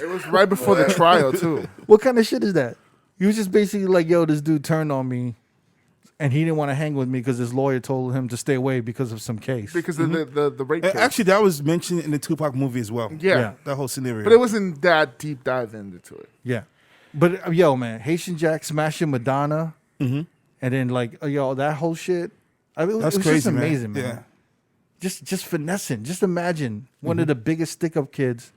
It was right before the trial too. What kind of shit is that? He was just basically like, yo, this dude turned on me and he didn't want to hang with me because his lawyer told him to stay away because of some case. Because of the rape And case. actually, that was mentioned in the Tupac movie as well. Yeah. That whole scenario. But it wasn't that deep dive into it. Yeah. But yo, man, Haitian Jack smashing Madonna and then like, yo, that whole shit. I mean, That's it was crazy, just amazing, man. Yeah. Just finessing. Just imagine one of the biggest stick-up kids,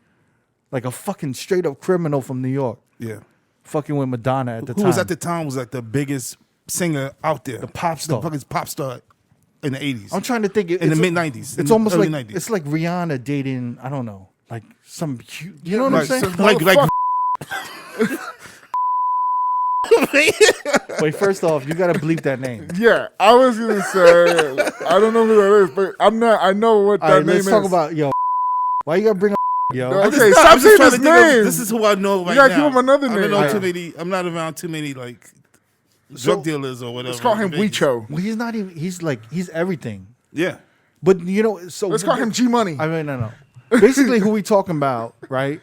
like a fucking straight-up criminal from New York, Yeah. fucking with Madonna at the Who time. was at the time was like the biggest singer out there. The pop star. The fucking pop star in the 80s. I'm trying to think. in the mid-90s. It's almost early like 90s. it's like Rihanna dating. I don't know, like some. You know what I'm like, saying? like Wait, first off, you gotta bleep that name. Yeah, I was gonna say I don't know who that is, but I'm not. I know what All that right, name let's is. talk about yo. Why you gotta bring up yo? No, I okay, just- stop I'm just saying trying his to think of- name. This is who I know right gotta now. give him another I don't name. know Yeah. too many. I'm not around too many like drug dealers or whatever. Let's call him in Vegas. Weecho. Well, he's not even. He's everything. Yeah. But you know, so Let's call him G Money. I mean, no. Basically, who we talking about, right?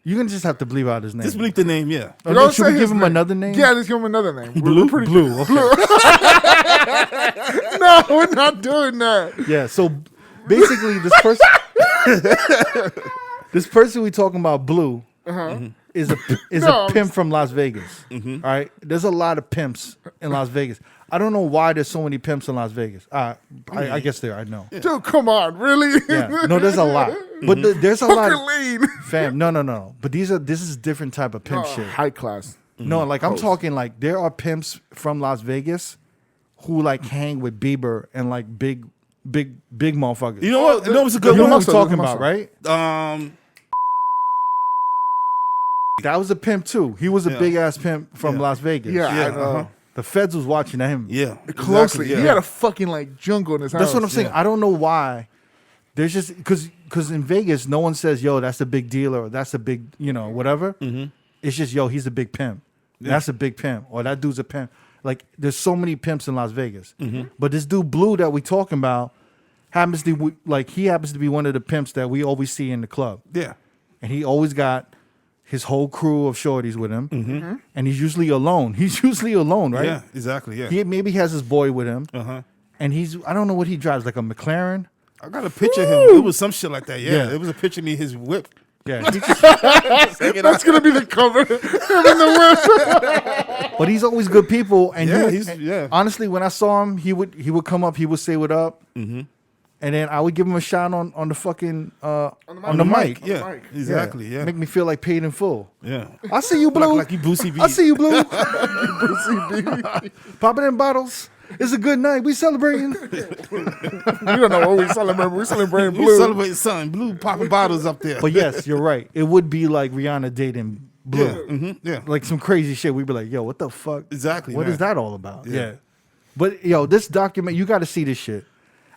You're gonna just have to bleep out his name. Just bleep the name. Yeah. Or Don't should say we his give him another name? Yeah, let's give him another name. Blue. We're pretty Blue. Okay. No, we're not doing that. Yeah. So basically, this person we talking about, Blue, is No, a pimp from Las Vegas. All right. There's a lot of pimps in Las Vegas. I don't know why there's so many pimps in Las Vegas. I guess there. I know. Dude, come on, really? Yeah. No, there's a lot. But there's a Hooker lot. lean. Fam, no. But this is different type of pimp shit. High class. No, like I'm talking like there are pimps from Las Vegas who like hang with Bieber and like big motherfuckers. You know what? You know what's a good You know one? what I'm talking Muscle. about, right? That was a pimp too. He was a Yeah. big ass pimp from Yeah. Las Vegas. Yeah, Yeah, I know. uh-huh. The feds was watching him. Yeah. Closely. Exactly, He yeah. had a fucking like jungle in his house. That's what I'm saying. yeah. I don't know why. There's just because in Vegas, no one says, yo, that's a big dealer or that's a big, whatever. It's just, yo, he's a big pimp. That's a big pimp. Or that dude's a pimp. Like, there's so many pimps in Las Vegas. But this dude, Blue, that we talking about, happens to be one of the pimps that we always see in the club. Yeah. And he always got his whole crew of shorties with him, and he's usually alone. He's usually alone, right? Yeah, exactly. Yeah. He maybe has his boy with him, Uh-huh. and I don't know what he drives, like a McLaren. I got a picture of him. It was some shit like that. Yeah. Yeah. It was a picture of me, his whip. Yeah, That's gonna be the cover. Him in the whip. but he's always good people. And Yeah, and honestly, when I saw him, he would come up, he would say what up, and then I would give him a shot on the fucking on the mic. Yeah, mic. exactly. Yeah. Make me feel like paid in full. Yeah. I see you, Blue. Like you Boosie B. I see you, Blue. Popping in bottles. It's a good night. We celebrating. You don't know what we celebrate. We celebrating We Blue. celebrate something. Blue popping bottles up there. But yes, you're right. It would be like Rihanna dating Blue. yeah. Yeah. Like some crazy shit. We'd be like, yo, what the fuck? Exactly, What man. is that all about? Yeah. Yeah. But yo, this document, you got to see this shit.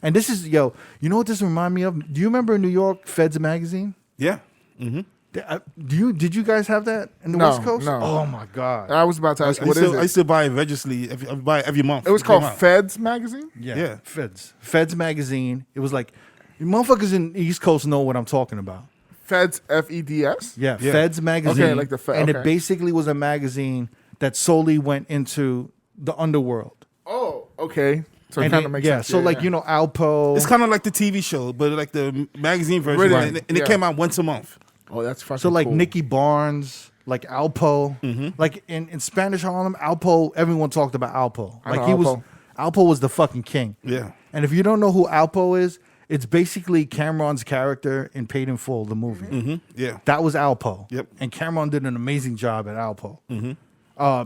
And this is, yo, you know what this remind me of? Do you remember in New York, Feds magazine? Yeah. Did you guys have that in the No, West Coast? no. Oh my God. I was about to ask, I what used is to, I it? used to buy it religiously. I buy it every month. It was came called out. Feds magazine. Yeah. Feds magazine. It was like, motherfuckers in the East Coast know what I'm talking about. Feds, FEDS. Yeah, Yeah. Feds magazine. Okay, like the and it okay. basically was a magazine that solely went into the underworld. Oh, okay. So it And kind it- of makes yeah, sense. so like, you know, Alpo. It's kind of like the TV show, but like the magazine version. Really? And it Yeah. came out once a month. Oh, that's fucking So like cool. Nicky Barnes, like Alpo, like in Spanish Harlem, Alpo. Everyone talked about Alpo. I Like know he was, Alpo. Alpo was the fucking king. Yeah. And if you don't know who Alpo is, it's basically Cameron's character in Paid in Full, the movie. Yeah. That was Alpo. Yep. And Cameron did an amazing job at Alpo.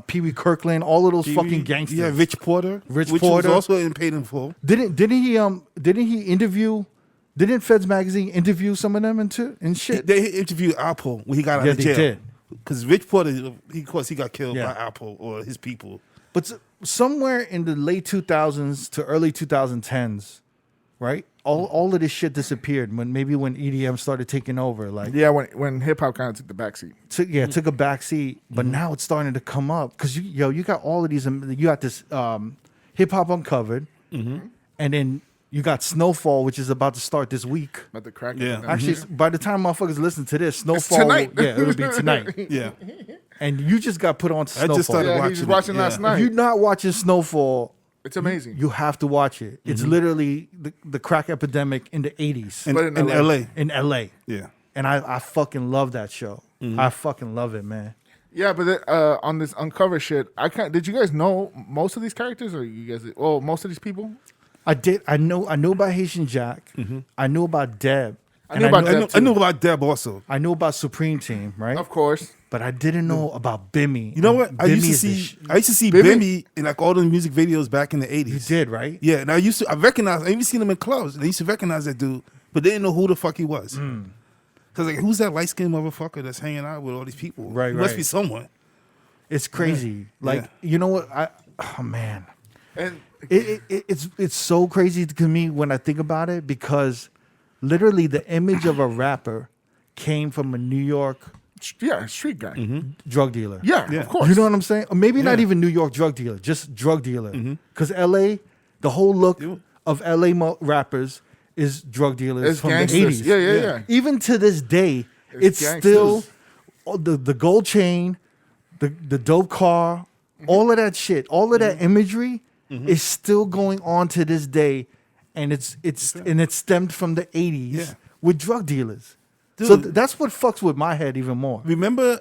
Pee Wee Kirkland, all of those fucking gangsters. Yeah, Rich Porter. Rich which Porter. was also in Paid in Full. Didn't he interview? Didn't Feds magazine interview some of them and shit? They interviewed Alpo when he got out Yeah, of they jail. did. Because Rich Porter, of course, he got killed Yeah. by Alpo or his people. But somewhere in the late 2000s to early 2010s, right? All of this shit disappeared when EDM started taking over. Like, Yeah, when hip hop kind of took the backseat. took a back seat. But now it's starting to come up because you got all of these. You got this Hip Hop Uncovered, and then you got Snowfall, which is about to start this week. But the crack. Yeah. Actually, by the time motherfuckers listen to this, Snowfall, tonight. Yeah, it'll be tonight. Yeah. And you just got put on to I Snowfall. just started Yeah, watching he was it. watching Yeah. last night. If you're not watching Snowfall, It's amazing. you have to watch it. It's literally the crack epidemic in the 80s In, But in in LA. LA. in LA. Yeah. And I fucking love that show. I fucking love it, man. Yeah, but on this uncover shit, I can't. Did you guys know most of these characters, or you guys? Well, most of these people. I did. I knew about Haitian Jack. I knew about Deb. I knew about Deb. I knew about Deb also. I knew about Supreme Team, right? Of course. But I didn't know about Bimmy. You know what? I used to Bimmy is the see. I used to see Bimmy in like all the music videos back in the 80s. You did, right? Yeah, and I even seen him in clubs. And I used to recognize that dude, but they didn't know who the fuck he was. Cause like, who's that light skinned motherfucker that's hanging out with all these people? Right, He must right. be someone. It's crazy. Like, Yeah. you know what? Oh man. And It's so crazy to me when I think about it because literally the image of a rapper came from a New York yeah, street guy. drug dealer. Yeah, Yeah. of course. You know what I'm saying? Or maybe not Yeah. even New York drug dealer, just drug dealer. Because LA, the whole look of LA rappers is drug dealers It's from gangsters. the 80s. Yeah. Even to this day, it's gangsters. still the gold chain, the dope car, all of that shit, all of that imagery is still going on to this day, and it's stemmed from the 80s Yeah. with drug dealers. Dude. So that's what fucks with my head even more. Remember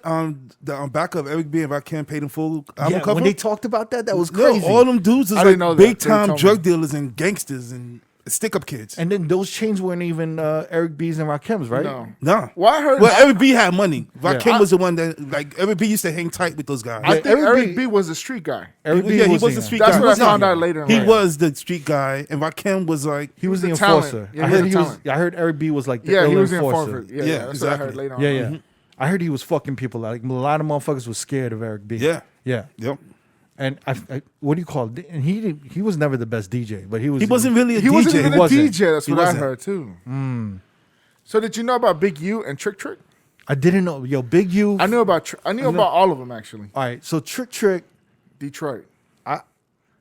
the back of Eric B and Rakim Paid in Full album Yeah, cover? when they talked about that was No, crazy. all them dudes was I didn't like know that. big They time told drug me. dealers and gangsters and stick up kids. And then those chains weren't even Eric B's and Rakim's, right? No. No. Well, I heard. Well, Eric B had money. Rakim Yeah. was the one that, like, Eric B used to hang tight with those guys. I think Eric Eric B- B was a street guy. Eric B Yeah, he was the the street That's guy. what I He was found the- out later in He life. was the street guy, and Rakim was like, He was the the talent. enforcer. Yeah, I he heard was he the was. talent. I heard Eric B was like the Yeah, he ill was the enforcer. enforcer. Yeah, Yeah, that's what I heard exactly. later on. Yeah. I heard he was fucking people. Like a lot of motherfuckers was scared of Eric B. yeah, Yeah. yep. And I what do you call it? And he was never the best DJ, but he was. He wasn't really a He DJ. wasn't even a wasn't. DJ. That's He what I wasn't. heard too. So did you know about Big U and Trick Trick? I didn't know. Yo, Big U. I knew about. I knew about all of them actually. All right. So Trick, Detroit.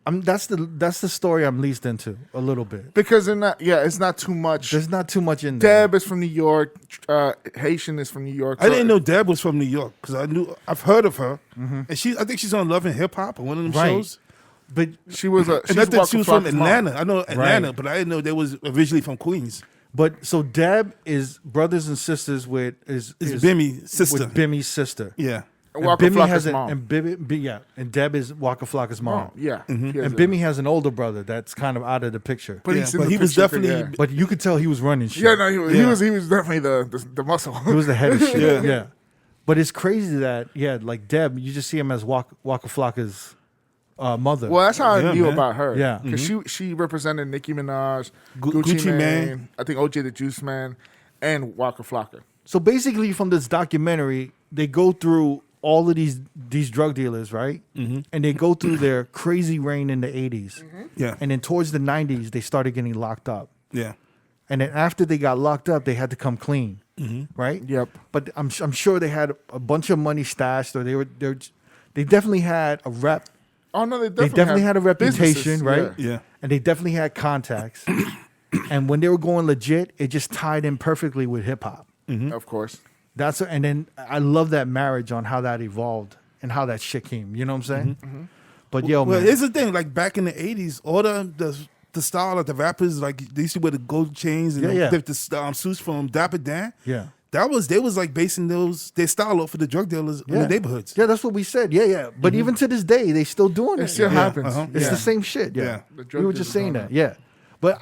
That's the story I'm least into a little bit. Because they're not. Yeah, it's not too much. There's not too much in there. Deb is from New York. Haitian is from New York. I didn't know Deb was from New York because I've heard of her, and I think she's on Love and Hip Hop or one of them Right. shows. But she was a. And I think she was from Flocka's mom. Atlanta. I know Atlanta, Right. but I didn't know they was originally from Queens. so Deb is brothers and sisters with is Bimmy's sister. with Bimmy's sister. Yeah. And Waka Bimmy Flocka's has mom. and Deb is Waka Flocka's mom. Oh, yeah. He has And a- Bimmy has an older brother that's kind of out of the picture. But, Yeah, he's in but the he was picture, definitely- yeah. But you could tell he was running shit. Yeah, no, he was, Yeah. he was definitely the muscle. He was the head of shit. Yeah. Yeah. But it's crazy that like Deb, you just see him as Waka Flocka's mother. Well, that's how I Yeah, knew man. about her. Yeah. because she represented Nicki Minaj, Gucci Gucci Mane. Mane, I think OJ the Juice Man, and Waka Flocka. So basically, from this documentary, they go through all of these drug dealers, right? Mm-hmm. And they go through their crazy reign in the 80s. Yeah. And then towards the 90s, they started getting locked up. Yeah. And then after they got locked up, they had to come clean, right? Yep. But I'm sure they had a bunch of money stashed, or they definitely had a rep. Oh no, They definitely had a reputation, businesses, right? Yeah. And they definitely had contacts. And when they were going legit, it just tied in perfectly with hip hop. Yeah. Of course. And then I love that marriage on how that evolved and how that shit came. You know what I'm saying? But yo, Well, man, here's the thing. Like back in the '80s, all the style of the rappers, like they used to wear the gold chains and Yeah, yeah. the suits from Dapper Dan. yeah. They was like basing their style off of the drug dealers in the neighborhoods. Yeah, that's what we said. Yeah, yeah. But even to this day, they still doing it. It still Yeah. happens. It's Yeah. the same shit. Yeah. Yeah. The We drug were just dealers saying don't that. Yeah. But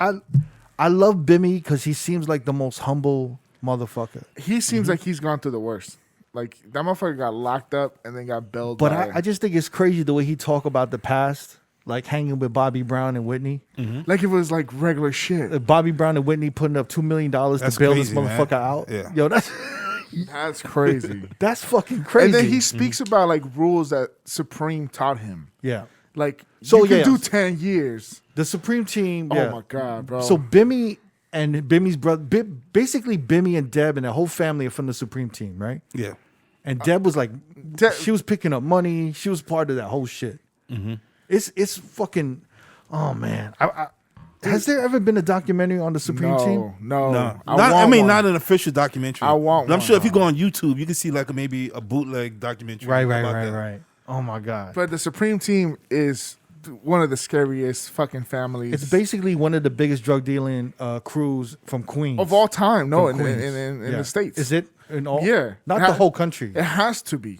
I love Bimmy because he seems like the most humble motherfucker. He seems like he's gone through the worst. Like that motherfucker got locked up and then got bailed. But by I just think it's crazy the way he talk about the past, like hanging with Bobby Brown and Whitney. like it was like regular shit. Bobby Brown and Whitney putting up $2 million to That's bail crazy, this motherfucker man. out. Yeah. Yo, that's That's crazy. that's fucking crazy. And then he speaks about like rules that Supreme taught him. yeah. Like So, you can yeah. do 10 years. The Supreme Team. Oh Yeah. my god, bro. So Bimmy and Bimmy's brother, basically Bimmy and Deb and the whole family are from the Supreme Team, right? Yeah. And Deb was like, Deb- she was picking up money. She was part of that whole shit. It's fucking. Oh man, has there ever been a documentary on the Supreme Team? No, No, I not, want I mean one. not an official documentary. I want But I'm one. sure if you go on YouTube, you can see like maybe a bootleg documentary. Right, about that. right. Oh my god, But the Supreme Team is one of the scariest fucking families it's basically one of the biggest drug dealing crews from Queens of all time. No, From in Queens. in Yeah. the states. Is it in all? Yeah. not It the ha- whole country. It has to be,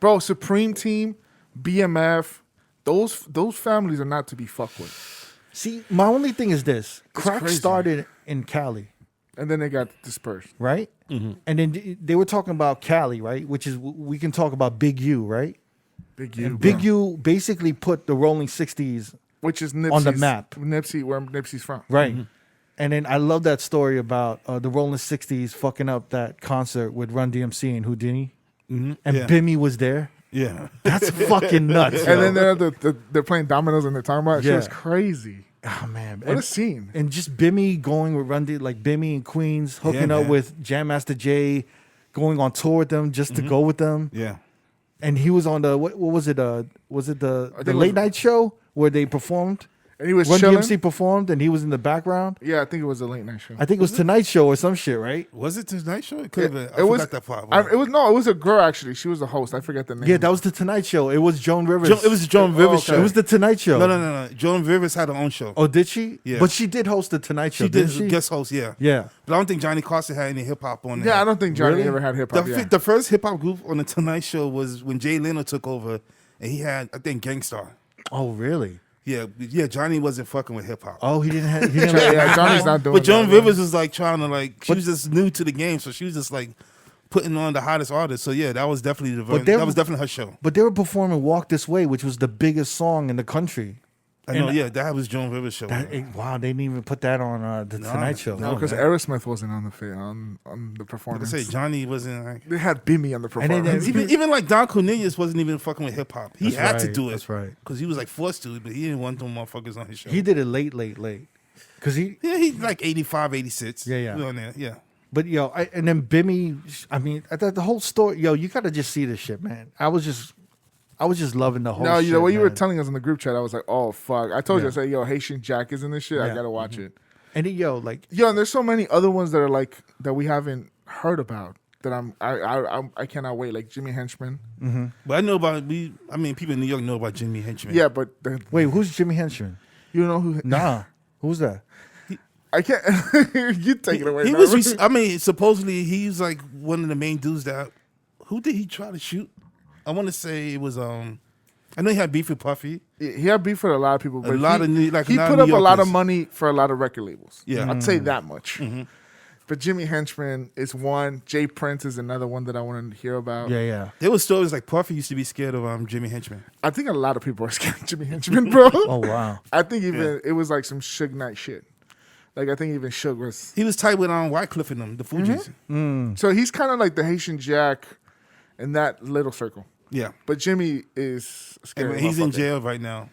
bro. Supreme Team, BMF, those families are not to be fucked with. See, my only thing is this: crack crazy. started in Cali. And then they got dispersed. Right? And then they were talking about Cali, right? Which is, we can talk about Big U, right? Big U, And bro. Big U basically put the Rolling 60s, which is Nipsey's, on the map. Nipsey, where Nipsey's from. right? And then I love that story about the Rolling 60s fucking up that concert with Run DMC and Houdini. And Yeah. Bimmy was there. Yeah. That's fucking nuts. And yo. then they're playing dominoes and they're talking about it. Shit Yeah. was crazy. Oh, man. What a scene. And just Bimmy going with Run D, like Bimmy and Queens, hooking Yeah, up man. with Jam Master Jay, going on tour with them just to go with them. Yeah. And he was on the what was it? Was it the think it late was- night show where they performed? And he was Run chilling. DMC performed, and he was in the background. Yeah, I think it was a late night show. I think it was Tonight Show or some shit, right? Was it Tonight Show? It could have been. I it was forgot that part. it was a girl actually. She was the host. I forget the name. Yeah, that was the Tonight Show. It was Joan Rivers. It was Joan Rivers okay. show. It was the Tonight Show. No. Joan Rivers had her own show. Oh, did she? Yeah. But she did host the Tonight Show. She did didn't she? guest host, yeah. Yeah. But I don't think Johnny Carson had any hip hop on there. Yeah, I don't think Johnny Really? ever had hip The, hop. Yeah. the first hip hop group on the Tonight Show was when Jay Leno took over, and he had, I think, Gangstar. Oh, really? Yeah. Johnny wasn't fucking with hip hop. Oh, he didn't have. He didn't have Yeah, Johnny's not doing But Joan that, Rivers was like trying to like. She was just new to the game, so she was just like putting on the hottest artists. So yeah, that was definitely there- her show. But they were performing "Walk This Way," which was the biggest song in the country. I know. And- Yeah, that was Joan Rivers' show. Wow, they didn't even put that on the Tonight Show. No, because man. Aerosmith wasn't on the Like I performance. say, Johnny wasn't like. They had Bimmy on the And then- performance. Even like Don Cornelius wasn't even fucking with hip hop. He That's had to right, do it. that's right. Because he was like forced to, but he didn't want them motherfuckers on his show. He did it late. Because he, Yeah, he's like 85, 86. Yeah. On there. Yeah. but yo, and then Bimmy, I mean, the whole story, yo, you got to just see this shit, man. I I was just loving the whole. No, shit, the way you were man. telling us in the group chat, I was like, oh fuck. I told you, I Yeah. said, yo, Haitian Jack is in this shit. I Yeah. gotta watch it. And yo, like, Yo, and there's so many other ones that are like that we haven't heard about that I cannot wait. Like Jimmy Henchman. But I know about I mean, people in New York know about Jimmy Henchman. Yeah, but wait, who's Jimmy Henchman? you know who? Nah, who's that? I can't. You take it away. He man. was. I mean, supposedly he's like one of the main dudes that. Who did he try to shoot? I want to say it was. I know he had beef with Puffy. He had beef with a lot of people, but lot of he New- like he a lot put of up New a lot of Yorkers. money for a lot of record labels. Yeah. I'd say that much. But Jimmy Henchman is one. Jay Prince is another one that I wanted to hear about. Yeah. There was stories like Puffy used to be scared of Jimmy Henchman. I think a lot of people are scared of Jimmy Henchman, bro. Oh wow. I think even it was like some Suge Knight shit. Like I think even Suge was. He was tight with Wycliffe and them, the Fugees. So he's kind of like the Haitian Jack in that little circle. Yeah, But Jimmy is scary. and he's in motherfucker. jail right now.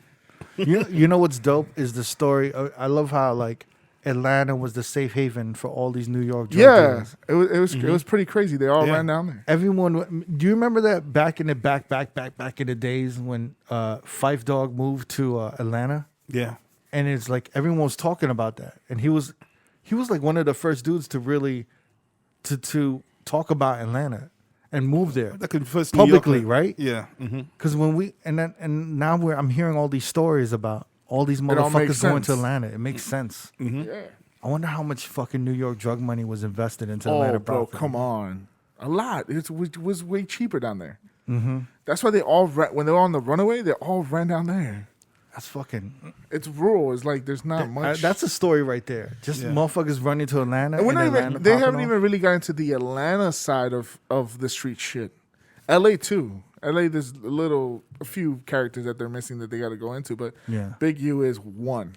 You know what's dope is the story. I love how like Atlanta was the safe haven for all these New York drug Yeah, dealers. it was pretty crazy. They all Yeah. ran down there. Everyone, do you remember that back in the back in the days when Phife Dawg moved to Atlanta? Yeah, And it's like everyone was talking about that, and he was like one of the first dudes to really to talk about Atlanta and move there that could first publicly, New Yorker. right? Yeah, Because when we and now I'm hearing all these stories about all these all makes motherfuckers going to sense. Atlanta. It makes sense. Yeah. I wonder how much fucking New York drug money was invested into Oh, Atlanta. bro, Broncos. come on. A lot. It was way cheaper down there. That's why they all when they were on the runaway, they all ran down there. That's fucking. It's rural. It's like there's not much. That's a story right there. Just Yeah. motherfuckers running to Atlanta. and we're not even, Atlanta they popping haven't off. even really got into the Atlanta side of the street shit. LA too. LA, there's a few characters that they're missing that they got to go into, but Yeah. Big U is one.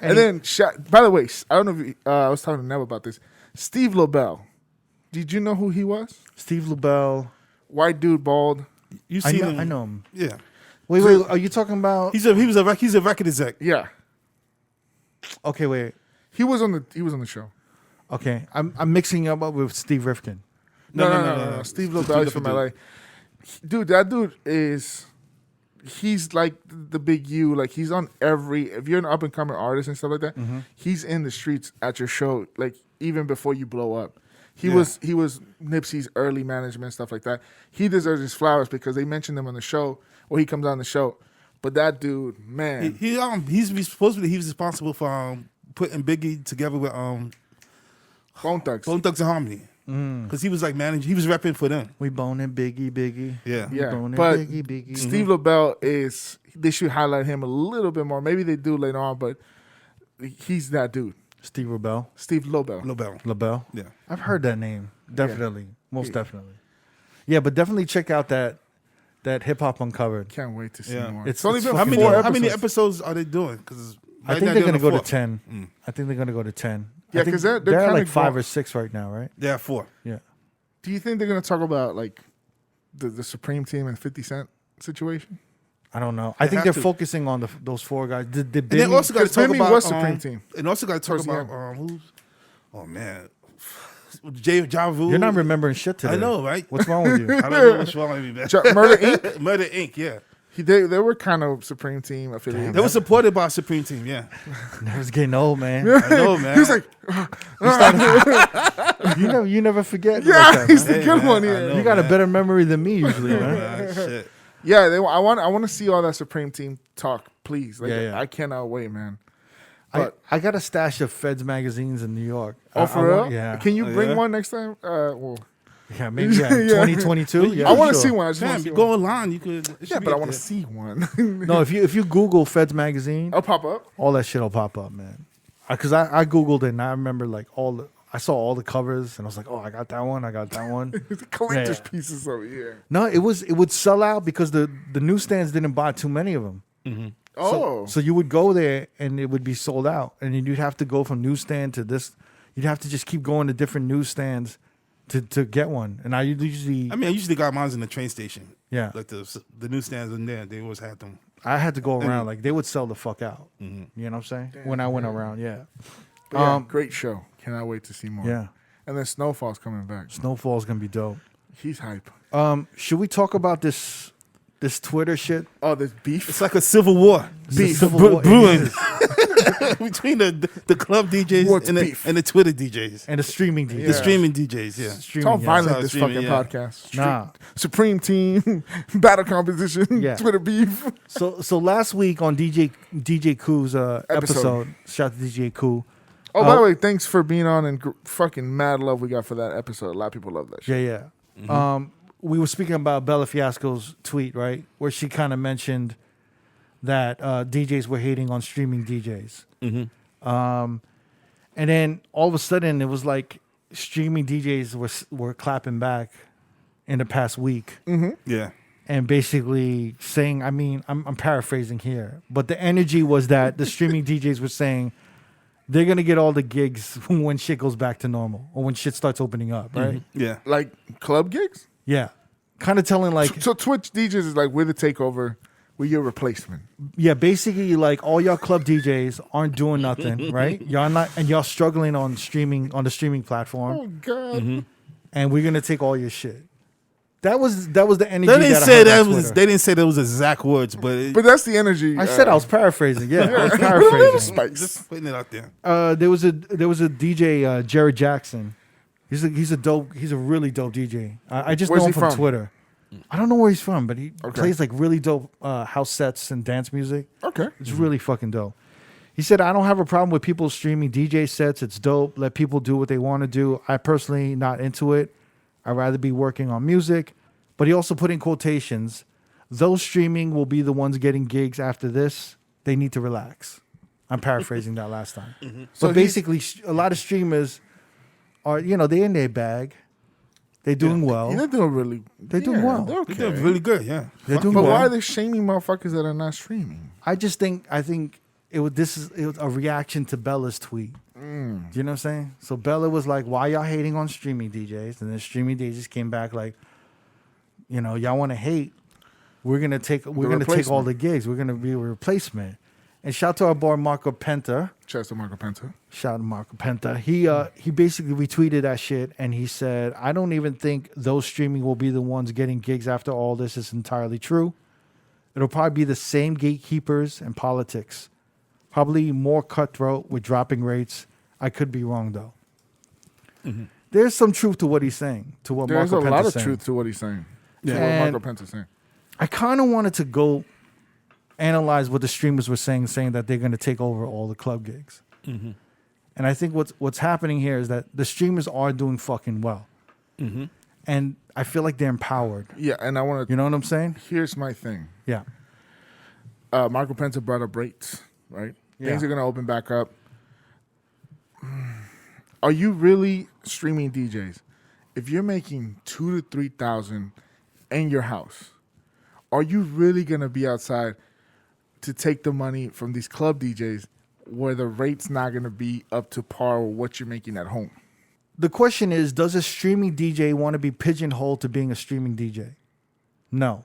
And then, by the way, I don't know if you, I was talking to Nev about this. Steve Lobel. Did you know who he was? Steve LaBelle. White dude, bald. you I see know, him. I know him. Yeah, Wait. Are you talking about? he's a record exec. Yeah, Okay, wait. he was on the show. Okay, I'm mixing him up with Steve Rifkin. No. Steve Lobel is from LA. Dude, that dude he's like the Big U. Like he's on if you're an up and coming artist and stuff like that, he's in the streets at your show, like even before you blow up. He was Nipsey's early management, stuff like that. He deserves his flowers because they mentioned him on the show, or he comes on the show. But that dude, man, He's supposedly he was responsible for putting Biggie together with Bone Thugs. Bone Thugs and Harmony because he was like managing. He was repping for them. We boning Biggie. Yeah, Yeah, Boning but Biggie. Steve Lobel is. They should highlight him a little bit more. Maybe they do later on, but he's that dude. Steve LaBelle. Steve Lobel. LaBelle. Yeah. I've heard that name. Definitely. Most definitely. Yeah, but definitely check out that Hip Hop Uncovered. Can't wait to see Yeah. more. It's It's only been How fucking many? four How many episodes. episodes are they doing? Because I think they're going to go to 10. I think they're going to go to 10. Yeah, I think 'cause they're they're at kinda like 5 go- or 6 right now, right? There are 4. Yeah. Do you think they're gonna talk about like the Supreme Team and 50 Cent situation? I don't know. I think have they're to. focusing on those 4 guys. The And they Biggie- also got to Because talk Bimmy about was Supreme Team. And also got to talk Towards the about who's. Oh man, Ja Rule. You're not remembering shit today. I know, right? What's wrong with you? I don't know what's wrong with me, man. Murder Inc. Murder Inc. Yeah, They were kind of Supreme Team affiliated. they were supported by Supreme Team. Yeah, Nerves getting old, man. I know, man. He was like, you never forget. yeah, like that, he's man. the good man, one I here. know. You got a man. better memory than me usually, man. Shit. Yeah, I want to see all that Supreme Team talk, please. Like, Yeah. I cannot wait, man. I got a stash of Feds magazines in New York. Oh, for real? Yeah. Can you bring yeah? one next time? Well, Yeah, maybe yeah, Yeah. 2022. Yeah, I want to sure. see one. I just want Man, to see go one. online. You could. Yeah, but I want to see one. No, if you Google Feds magazine, I'll pop up. all that shit'll pop up, man. Because I Googled it and I remember like I saw all the covers and I was like, oh, I got that one, I got that one. It's collector's Yeah. pieces over here. No, it would sell out because the newsstands didn't buy too many of them. Oh, So you would go there and it would be sold out, and then you'd have to go from newsstand to this. You'd have to just keep going to different newsstands to get one. And I usually I usually got mine in the train station. Yeah. like the newsstands in there. They always had them. I had to go around like they would sell the fuck out. You know what I'm saying? When I went around, yeah. but yeah, great show. Cannot wait to see more. Yeah. And then Snowfall's coming back. Snowfall's gonna be dope. He's hype. Should we talk about this this Twitter shit. Oh, there's beef. It's like a civil war. It's a Beef. civil war. Brewing between the club DJs What's and beef? the Twitter DJs. And the streaming DJs. The streaming DJs, yeah. It's Streaming, all yeah. violent, It's this all fucking streaming, podcast. Nah. Supreme team, battle competition, Yeah. Twitter beef. So last week on DJ Koo's episode, shout out to DJ Koo. Oh, by the way, thanks for being on and fucking mad love we got for that episode. A lot of people love that shit. Yeah, yeah. We were speaking about Bella Fiasco's tweet, right, where she kind of mentioned that DJs were hating on streaming DJs. And then all of a sudden, it was like streaming DJs were clapping back in the past week. Yeah. And basically saying, I mean, I'm paraphrasing here, but the energy was that the streaming DJs were saying they're going to get all the gigs when shit goes back to normal or when shit starts opening up, right? Yeah. Like club gigs? Yeah. Kind of telling like, So Twitch DJs is like, we're the takeover, we're your replacement. yeah, basically like all y'all club DJs aren't doing nothing, right? Y'all not, and y'all struggling on the streaming platform, Oh, God. and we're going to take all your shit. That was the energy. They didn't that I say heard that on was. Twitter. They didn't say that was exact words, but But that's the energy. I said I was paraphrasing. Yeah, I was paraphrasing. Spice. just putting it out there. There was a DJ Jared Jackson. He's a really dope DJ. I just Where's know him he from from? Twitter. I don't know where he's from, but he Okay. plays like really dope house sets and dance music. Okay. It's really fucking dope. He said, I don't have a problem with people streaming DJ sets. It's dope. Let people do what they want to do. I personally not into it. I'd rather be working on music. But he also put in quotations, those streaming will be the ones getting gigs after this. They need to relax. I'm paraphrasing that last time. So But basically, a lot of streamers are, they in their bag. They're doing well. They're doing really. They're doing well. They're okay. They're really good. Yeah. They're doing But well. why are they shaming motherfuckers that are not streaming? I think it was a reaction to Bella's tweet. Do you know what I'm saying? So Bella was like, "Why y'all hating on streaming DJs?" And then streaming DJs came back like, y'all want to hate. We're gonna take all replacement. the gigs. We're gonna be a replacement. And shout out to our boy Marco Penta. Shout out to Marco Penta. Shout out to Marco Penta. He basically retweeted that shit and he said, I don't even think those streaming will be the ones getting gigs after all this is entirely true. It'll probably be the same gatekeepers and politics. Probably more cutthroat with dropping rates. I could be wrong though. There's some truth to what he's saying, to what There's Marco a Penta's lot of saying. truth to what he's saying. Yeah. To And- what Marco Penta's saying. I kind of wanted to go analyze what the streamers were saying that they're going to take over all the club gigs. And I think what's happening here is that the streamers are doing fucking well. And I feel like they're empowered. Yeah, and I want to. You know what I'm saying? Here's my thing. Yeah. Marco Penta brought up rates, right? Yeah. Things are going to open back up. Are you really streaming DJs? If you're making $2,000 to $3,000 in your house, are you really going to be outside to take the money from these club DJs where the rate's not going to be up to par with what you're making at home? The question is, does a streaming DJ want to be pigeonholed to being a streaming DJ? No.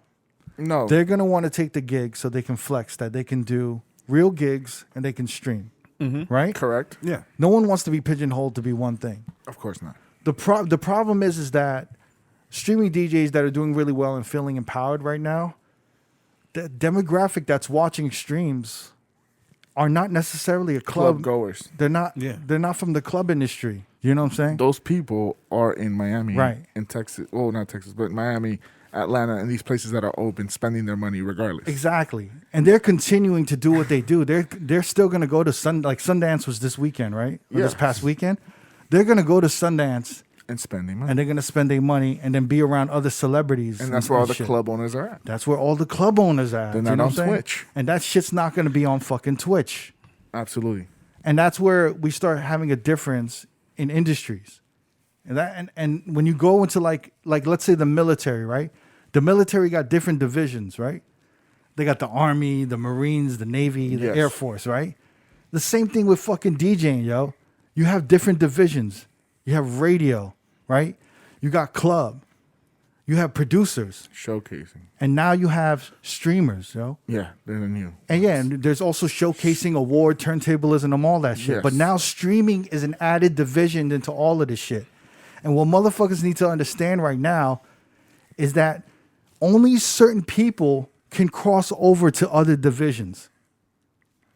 No. They're going to want to take the gigs so they can flex, that they can do real gigs and they can stream. Right? Correct. Yeah. No one wants to be pigeonholed to be one thing. Of course not. The problem is that streaming DJs that are doing really well and feeling empowered right now, the demographic that's watching streams are not necessarily a Club club. goers. They're not. Yeah. They're not from the club industry. You know what I'm saying? Those people are in Miami, Right. in Texas. Well, not Texas, but Miami, Atlanta, and these places that are open, spending their money regardless. Exactly. And they're continuing to do what they do. They're still going to go to Sundance was this weekend, right? Or this Yeah. past weekend. They're going to go to Sundance And spending money. and they're going to spend their money and then be around other celebrities. And that's where all the shit. club owners are at. That's where all the club owners are. They're You not know on what I'm saying? Twitch. And that shit's not going to be on fucking Twitch. Absolutely. And that's where we start having a difference in industries. And when you go into like let's say the military, right? The military got different divisions, right? They got the Army, the Marines, the Navy, the Yes. Air Force, right? The same thing with fucking DJing, yo. You have different divisions. You have radio, right? You got club. You have producers. Showcasing. And now you have streamers, yo. Yeah, they're the new. And yeah, and there's also showcasing award, turntablism, and all that shit. Yes. But now streaming is an added division into all of this shit. And what motherfuckers need to understand right now is that only certain people can cross over to other divisions,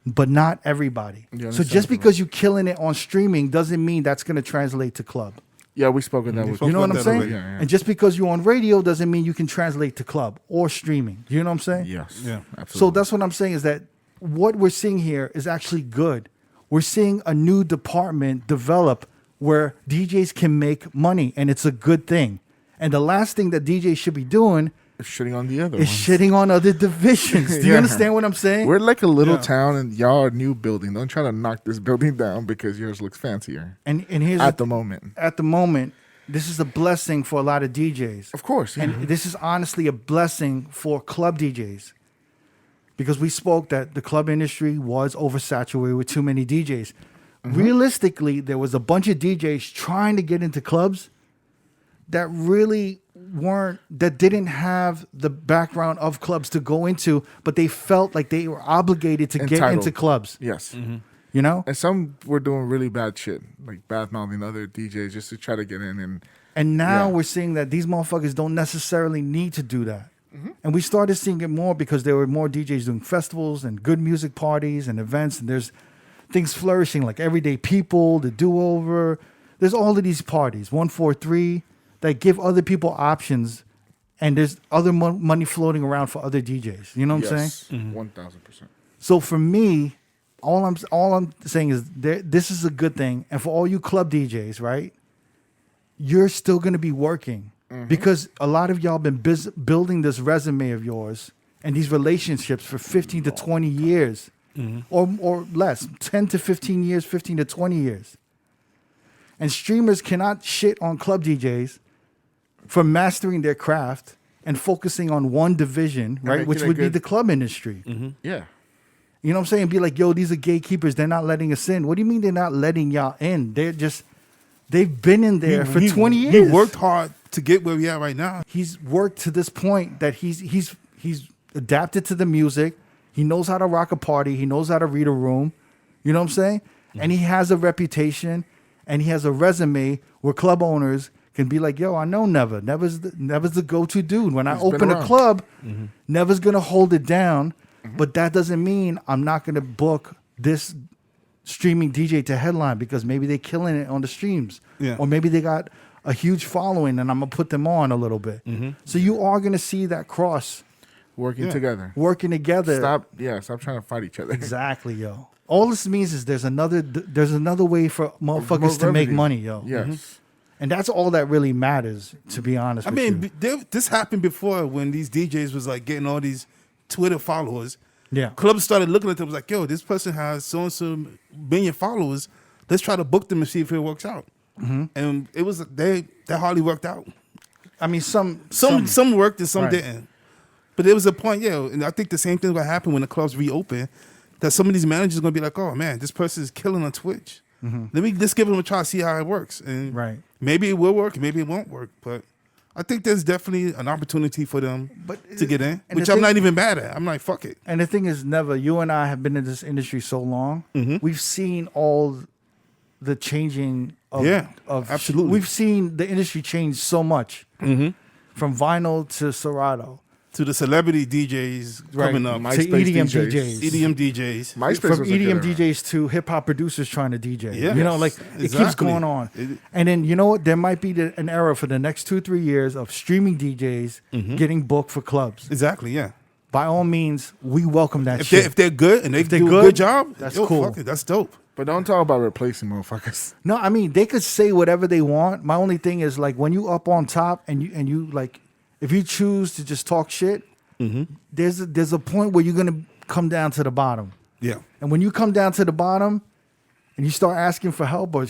but not everybody. Yeah, So just because you're killing it on streaming doesn't mean that's going to translate to club. Yeah, we spoke of that. With You know what I'm that saying? already. Yeah. And just because you're on radio doesn't mean you can translate to club or streaming. You know what I'm saying? Yes. Yeah. Absolutely. So that's what I'm saying is that what we're seeing here is actually good. We're seeing a new department develop where DJs can make money, and it's a good thing. And the last thing that DJs should be doing shitting on the other is ones. shitting on other divisions. Do you Yeah. understand what I'm saying? We're like a little Yeah. town, and y'all are a new building. Don't try to knock this building down because yours looks fancier and here's at the moment. at the moment, this is a blessing for a lot of DJs. Of course. Yeah. And this is honestly a blessing for club DJs. Because we spoke that the club industry was oversaturated with too many DJs. Realistically, there was a bunch of DJs trying to get into clubs that really that didn't have the background of clubs to go into, but they felt like they were obligated to get Entitled. into clubs. Yes. You know? And some were doing really bad shit, like bad mouthing other DJs just to try to get in. And now Yeah. we're seeing that these motherfuckers don't necessarily need to do that. And we started seeing it more because there were more DJs doing festivals and good music parties and events. And there's things flourishing like Everyday People, the Do-Over. There's all of these parties, 143, that give other people options. And there's other money floating around for other DJs. You know what I'm saying? 1,000%. So for me, all I'm saying is this is a good thing. And for all you club DJs, right? You're still going to be working because a lot of y'all been building this resume of yours and these relationships for 15 to 20 years or less, 10 to 15 years, 15 to 20 years. And streamers cannot shit on club DJs for mastering their craft and focusing on one division, right? making Which it would be good. the club industry. Yeah. You know what I'm saying? Be like, yo, these are gatekeepers. They're not letting us in. What do you mean they're not letting y'all in? They've been in there for 20 years. He worked hard to get where we at right now. He's worked to this point that he's adapted to the music. He knows how to rock a party. He knows how to read a room. You know what I'm saying? And he has a reputation and he has a resume where club owners can be like, yo, I know Never. Never's the go-to dude. When I He's been open a around. club, Never's going to hold it down. But that doesn't mean I'm not going to book this streaming DJ to headline because maybe they're killing it on the streams. Yeah. Or maybe they got a huge following and I'm going to put them on a little bit. So you are going to see that cross Working together. working together. Stop trying to fight each other. Exactly, yo. All this means is there's another way for motherfuckers to make revenue. money, yo. Yes. And that's all that really matters, to be honest I with mean, you. this happened before when these DJs was like getting all these Twitter followers. Yeah. Clubs started looking at them was like, yo, this person has so and so million followers. Let's try to book them and see if it works out. And it was that hardly worked out. I mean, some worked and some Right. didn't. But there was a point, and I think the same thing will happen when the clubs reopen. That some of these managers are gonna be like, oh man, this person is killing on Twitch. Let's give them a try, see how it works, and Right. maybe it will work, maybe it won't work. But I think there's definitely an opportunity for them to get in, and which the I'm thing- not even mad at. I'm like, fuck it. And the thing is, Never, you and I have been in this industry so long. We've seen all the changing of, Yeah, of absolutely. We've seen the industry change so much from vinyl to Serato To the celebrity DJs coming up, to MySpace EDM DJs. DJs. EDM DJs. MySpace From was a good EDM era. DJs to hip hop producers trying to DJ. Yeah. You know, like it keeps Exactly. going on. It- And then you know what? There might be an era for the next 2-3 years of streaming DJs getting booked for clubs. Exactly, yeah. By all means, we welcome that If shit. they're good and they they're do a good, good job, that's yo, cool. fuck it, that's dope. But don't talk about replacing motherfuckers. No, I mean they could say whatever they want. My only thing is like when you up on top and you like if you choose to just talk shit, there's a point where you're gonna come down to the bottom. Yeah. And when you come down to the bottom and you start asking for help or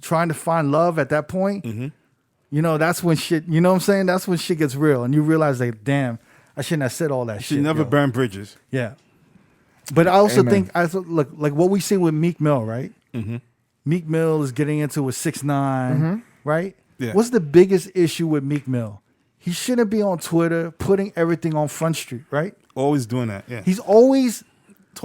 trying to find love at that point, you know, that's when shit, you know what I'm saying? That's when shit gets real. And you realize like, damn, I shouldn't have said all that You shit. should never yo. burn bridges. Yeah. But I also Amen. think, look, like what we see with Meek Mill, right? Meek Mill is getting into a 6ix9ine, right? Yeah. What's the biggest issue with Meek Mill? He shouldn't be on Twitter putting everything on Front Street, right? Always doing that, yeah. He's always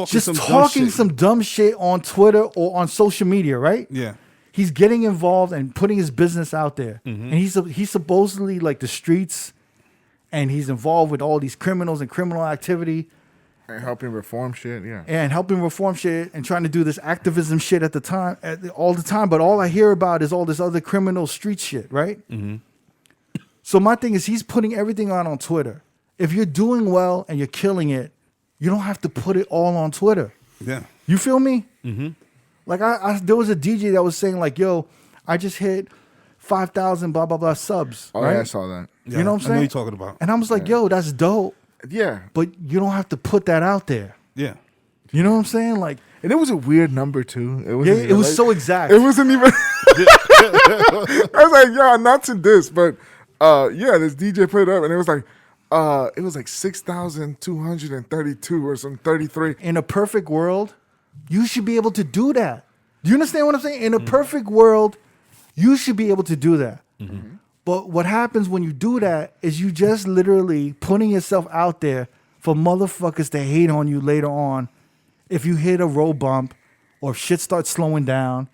just talking some dumb shit on Twitter or on social media, right? Yeah. He's getting involved and putting his business out there. And he's supposedly like the streets and he's involved with all these criminals and criminal activity And helping reform shit, yeah. and helping reform shit and trying to do this activism shit at the time, all the time. But all I hear about is all this other criminal street shit, right? Mm-hmm. So my thing is, he's putting everything on Twitter. If you're doing well and you're killing it, you don't have to put it all on Twitter. Yeah. You feel me? Mm-hmm. Like there was a DJ that was saying like, "Yo, I just hit 5,000 blah blah blah subs." Oh, right? yeah, I saw that. Yeah, You know what I'm I saying? know you're talking about. And I was like, "Yo, that's dope," Yeah. but you don't have to put that out there. Yeah. You know what I'm saying? Like, And it was a weird number, too. It wasn't yeah, it even was like- so exact. It wasn't even... I was like, yeah, not to this, but yeah, this DJ put it up, and it was like 6,232 or some 33. In a perfect world, you should be able to do that. Do you understand what I'm saying? In a perfect world, you should be able to do that. Mm-hmm. But what happens when you do that is you just literally putting yourself out there for motherfuckers to hate on you later on if you hit a road bump or if shit starts slowing down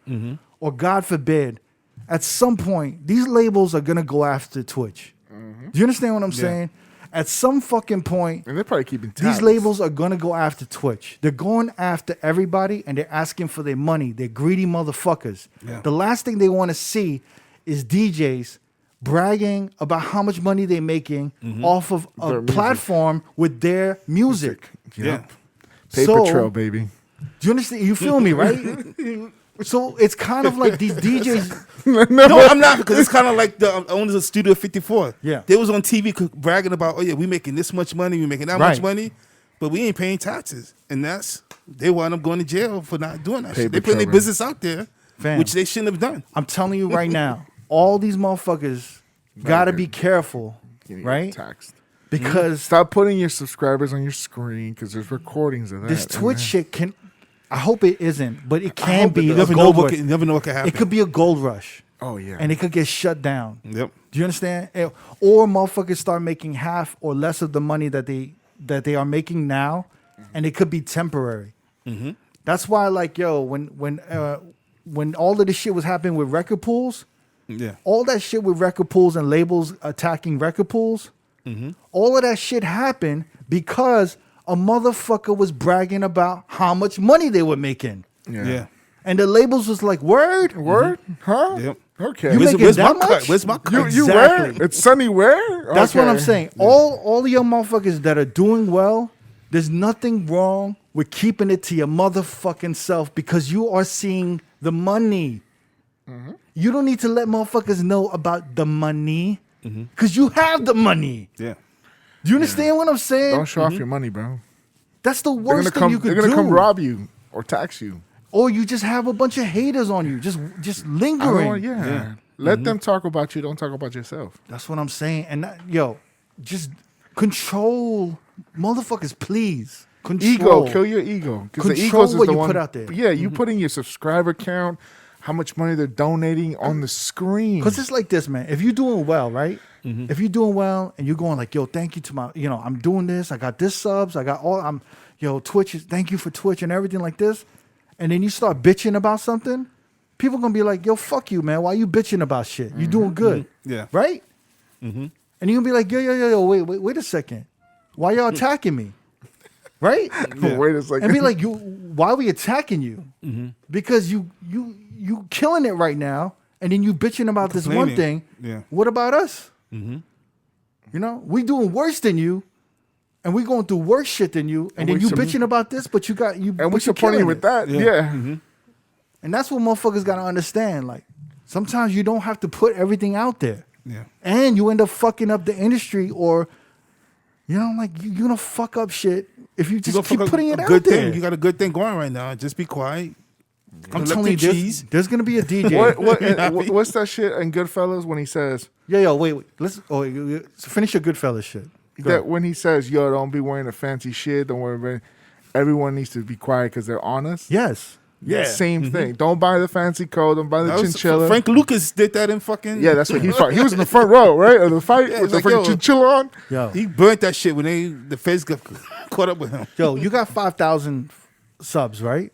or God forbid, at some point, these labels are going to go after Twitch. Do you understand what I'm saying? At some fucking point, And they're probably keeping these tabs. labels are going to go after Twitch. They're going after everybody and they're asking for their money. They're greedy motherfuckers. Yeah. The last thing they want to see is DJs bragging about how much money they're making off of a Their music. platform with their music. Yeah. Paper So- trail, baby. Do you understand? You feel me, right? So it's kind of like these DJs. No, I'm not, because it's kind of like the owners of Studio 54. Yeah. They was on TV bragging about, oh yeah, we making this much money, we making that much Right. money, but we ain't paying taxes, and they wind up going to jail for not doing that. Paper Shit. They putting their trail, business out there, Fam. which they shouldn't have done. I'm telling you right now, all these motherfuckers got to be careful, Getting right? Taxed. Because Stop putting your subscribers on your screen because there's recordings of that. this and Twitch then- shit can. I hope it isn't, but it can hope be you a never know gold what rush. can, you never know what can happen. It could be a gold rush, Oh, yeah. and it could get shut down. Yep. Do you understand? Or motherfuckers start making half or less of the money that they are making now, and it could be temporary. That's why, like, yo, when all of this shit was happening with record pools, Yeah. all that shit with record pools and labels attacking record pools, all of that shit happened because a motherfucker was bragging about how much money they were making. Yeah. And the labels was like, word? Word? Huh? Yep. Okay. You Where's, making where's that my cut? much? Where's my cut? You Exactly. where? It's Sunny where? That's what I'm Okay. saying. All of your motherfuckers that are doing well, there's nothing wrong with keeping it to your motherfucking self because you are seeing the money. You don't need to let motherfuckers know about the money because you have the money. Yeah. Do you understand what I'm saying? Don't show off your money, bro. That's the They're worst gonna thing come. you could They're gonna do. come rob you or tax you. Or you just have a bunch of haters on you, just I don't lingering. want, yeah. Let them talk about you. Don't talk about yourself. That's what I'm saying. And just control, motherfuckers, please. Control. Ego, kill your ego. Because the Control ego is what the you one. put out there. Yeah, you putting your subscriber count, how much money they're donating on the screen. Because it's like this, man. If you're doing well, right? If you're doing well and you're going like, yo, thank you to my, I'm doing this. I got this subs. I got all, Twitch is, thank you for Twitch and everything like this. And then you start bitching about something. People going to be like, yo, fuck you, man. Why you bitching about shit? You doing good. Yeah. Right? And you're going to be like, yo, wait a second. Why y'all attacking me? Right? Yeah. Wait a second. And be like, why are we attacking you? Because you killing it right now, and then you bitching about this one Complaining. thing. Yeah. What about us? We doing worse than you, and we going through worse shit than you, and then we you sup- bitching about this, but you got you. and but we you supporting you killing with it. that. Yeah. And that's what motherfuckers gotta understand. Like sometimes you don't have to put everything out there, Yeah. and you end up fucking up the industry, or you're gonna fuck up shit if you You just gonna keep fuck up putting it a out good there. thing. You got a good thing going right now. Just be quiet. I'm Collect telling you, the cheese. there's gonna be a DJ. What's that shit in Goodfellas when he says Wait. Let's finish your Goodfellas shit. Go. that when he says, "Yo, don't be wearing a fancy shit. Don't wear. Everyone needs to be quiet because they're honest." Yes. Yeah. Same thing. Don't buy the fancy coat. Don't buy the That was- chinchilla. Frank Lucas did that in fucking. Yeah, that's what he fought. He was in the front row, right, of the fight Yeah, with the like, freaking yo. chinchilla on. Yo, He burnt that shit when the feds got caught up with him. you got 5,000 subs, right?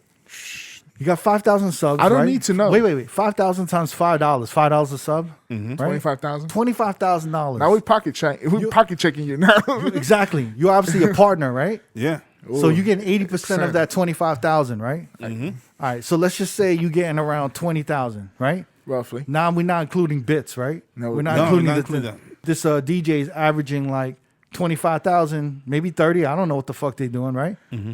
You got 5,000 subs. I don't right? need to know. Wait. 5,000 times $5. $5 a sub. Right? 25,000. $25,000. Now we pocket checking you now. Exactly. You're obviously a partner, right? Yeah. So you're getting 80% of that 25,000, right? Mm-hmm. All right. So let's just say you're getting around 20,000, right? Roughly. Now we're not including bits, right? No, we're not no, including we're not the, including that. this DJ is averaging like 25,000, maybe 30. I don't know what the fuck they doing, right? Mm-hmm.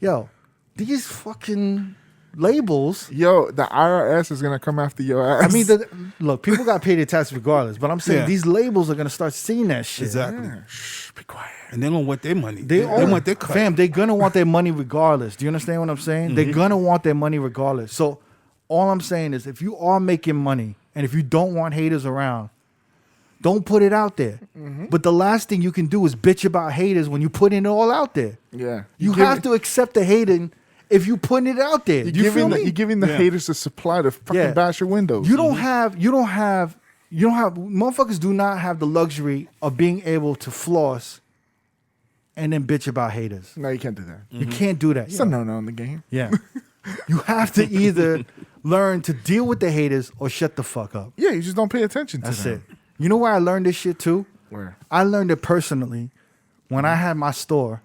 Yo, these fucking labels. Yo, the IRS is gonna come after your ass. I mean, look, people got paid their tax regardless, but I'm saying Yeah. these labels are gonna start seeing that shit. Exactly. Shh, be quiet. And they don't want their money. They want their cut. Fam, they're gonna want their money regardless. Do you understand what I'm saying? They're gonna want their money regardless. So all I'm saying is if you are making money and if you don't want haters around, don't put it out there. But the last thing you can do is bitch about haters when you put it all out there. Yeah, You have to accept the hating if you putting it out there. You feel me? You're giving the Yeah. haters the supply to fucking Yeah. bash your windows. You don't have motherfuckers do not have the luxury of being able to floss and then bitch about haters. No, you can't do that. You can't do that. It's a no-no in the game. Yeah. You have to either learn to deal with the haters or shut the fuck up. Yeah, you just don't pay attention to That's them. it. You know where I learned this shit too? Where? I learned it personally when I had my store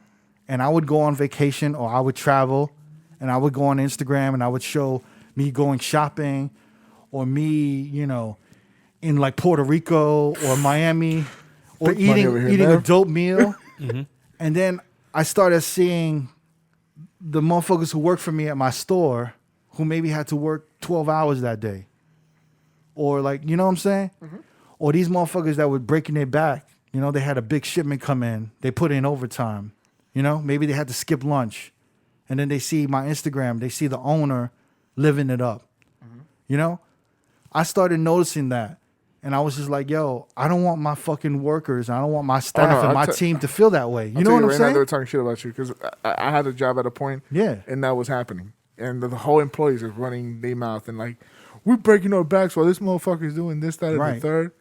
and I would go on vacation or I would travel and I would go on Instagram and I would show me going shopping or me, you know, in like Puerto Rico or Miami or Big money over here, eating a man. dope meal. And then I started seeing the motherfuckers who work for me at my store who maybe had to work 12 hours that day. Or like, you know what I'm saying? Or these motherfuckers that were breaking their back. You know, they had a big shipment come in. They put in overtime. You know, maybe they had to skip lunch. And then they see my Instagram. They see the owner living it up. You know? I started noticing that. And I was just like, yo, I don't want my fucking workers. I don't want my staff and my team to feel that way. You know what I'm Right now, saying? they were talking shit about you because I had a job at a point. Yeah. And that was happening. And the whole employees are running their mouth and like, we're breaking our backs while this motherfucker's doing this, that, and Right. the third.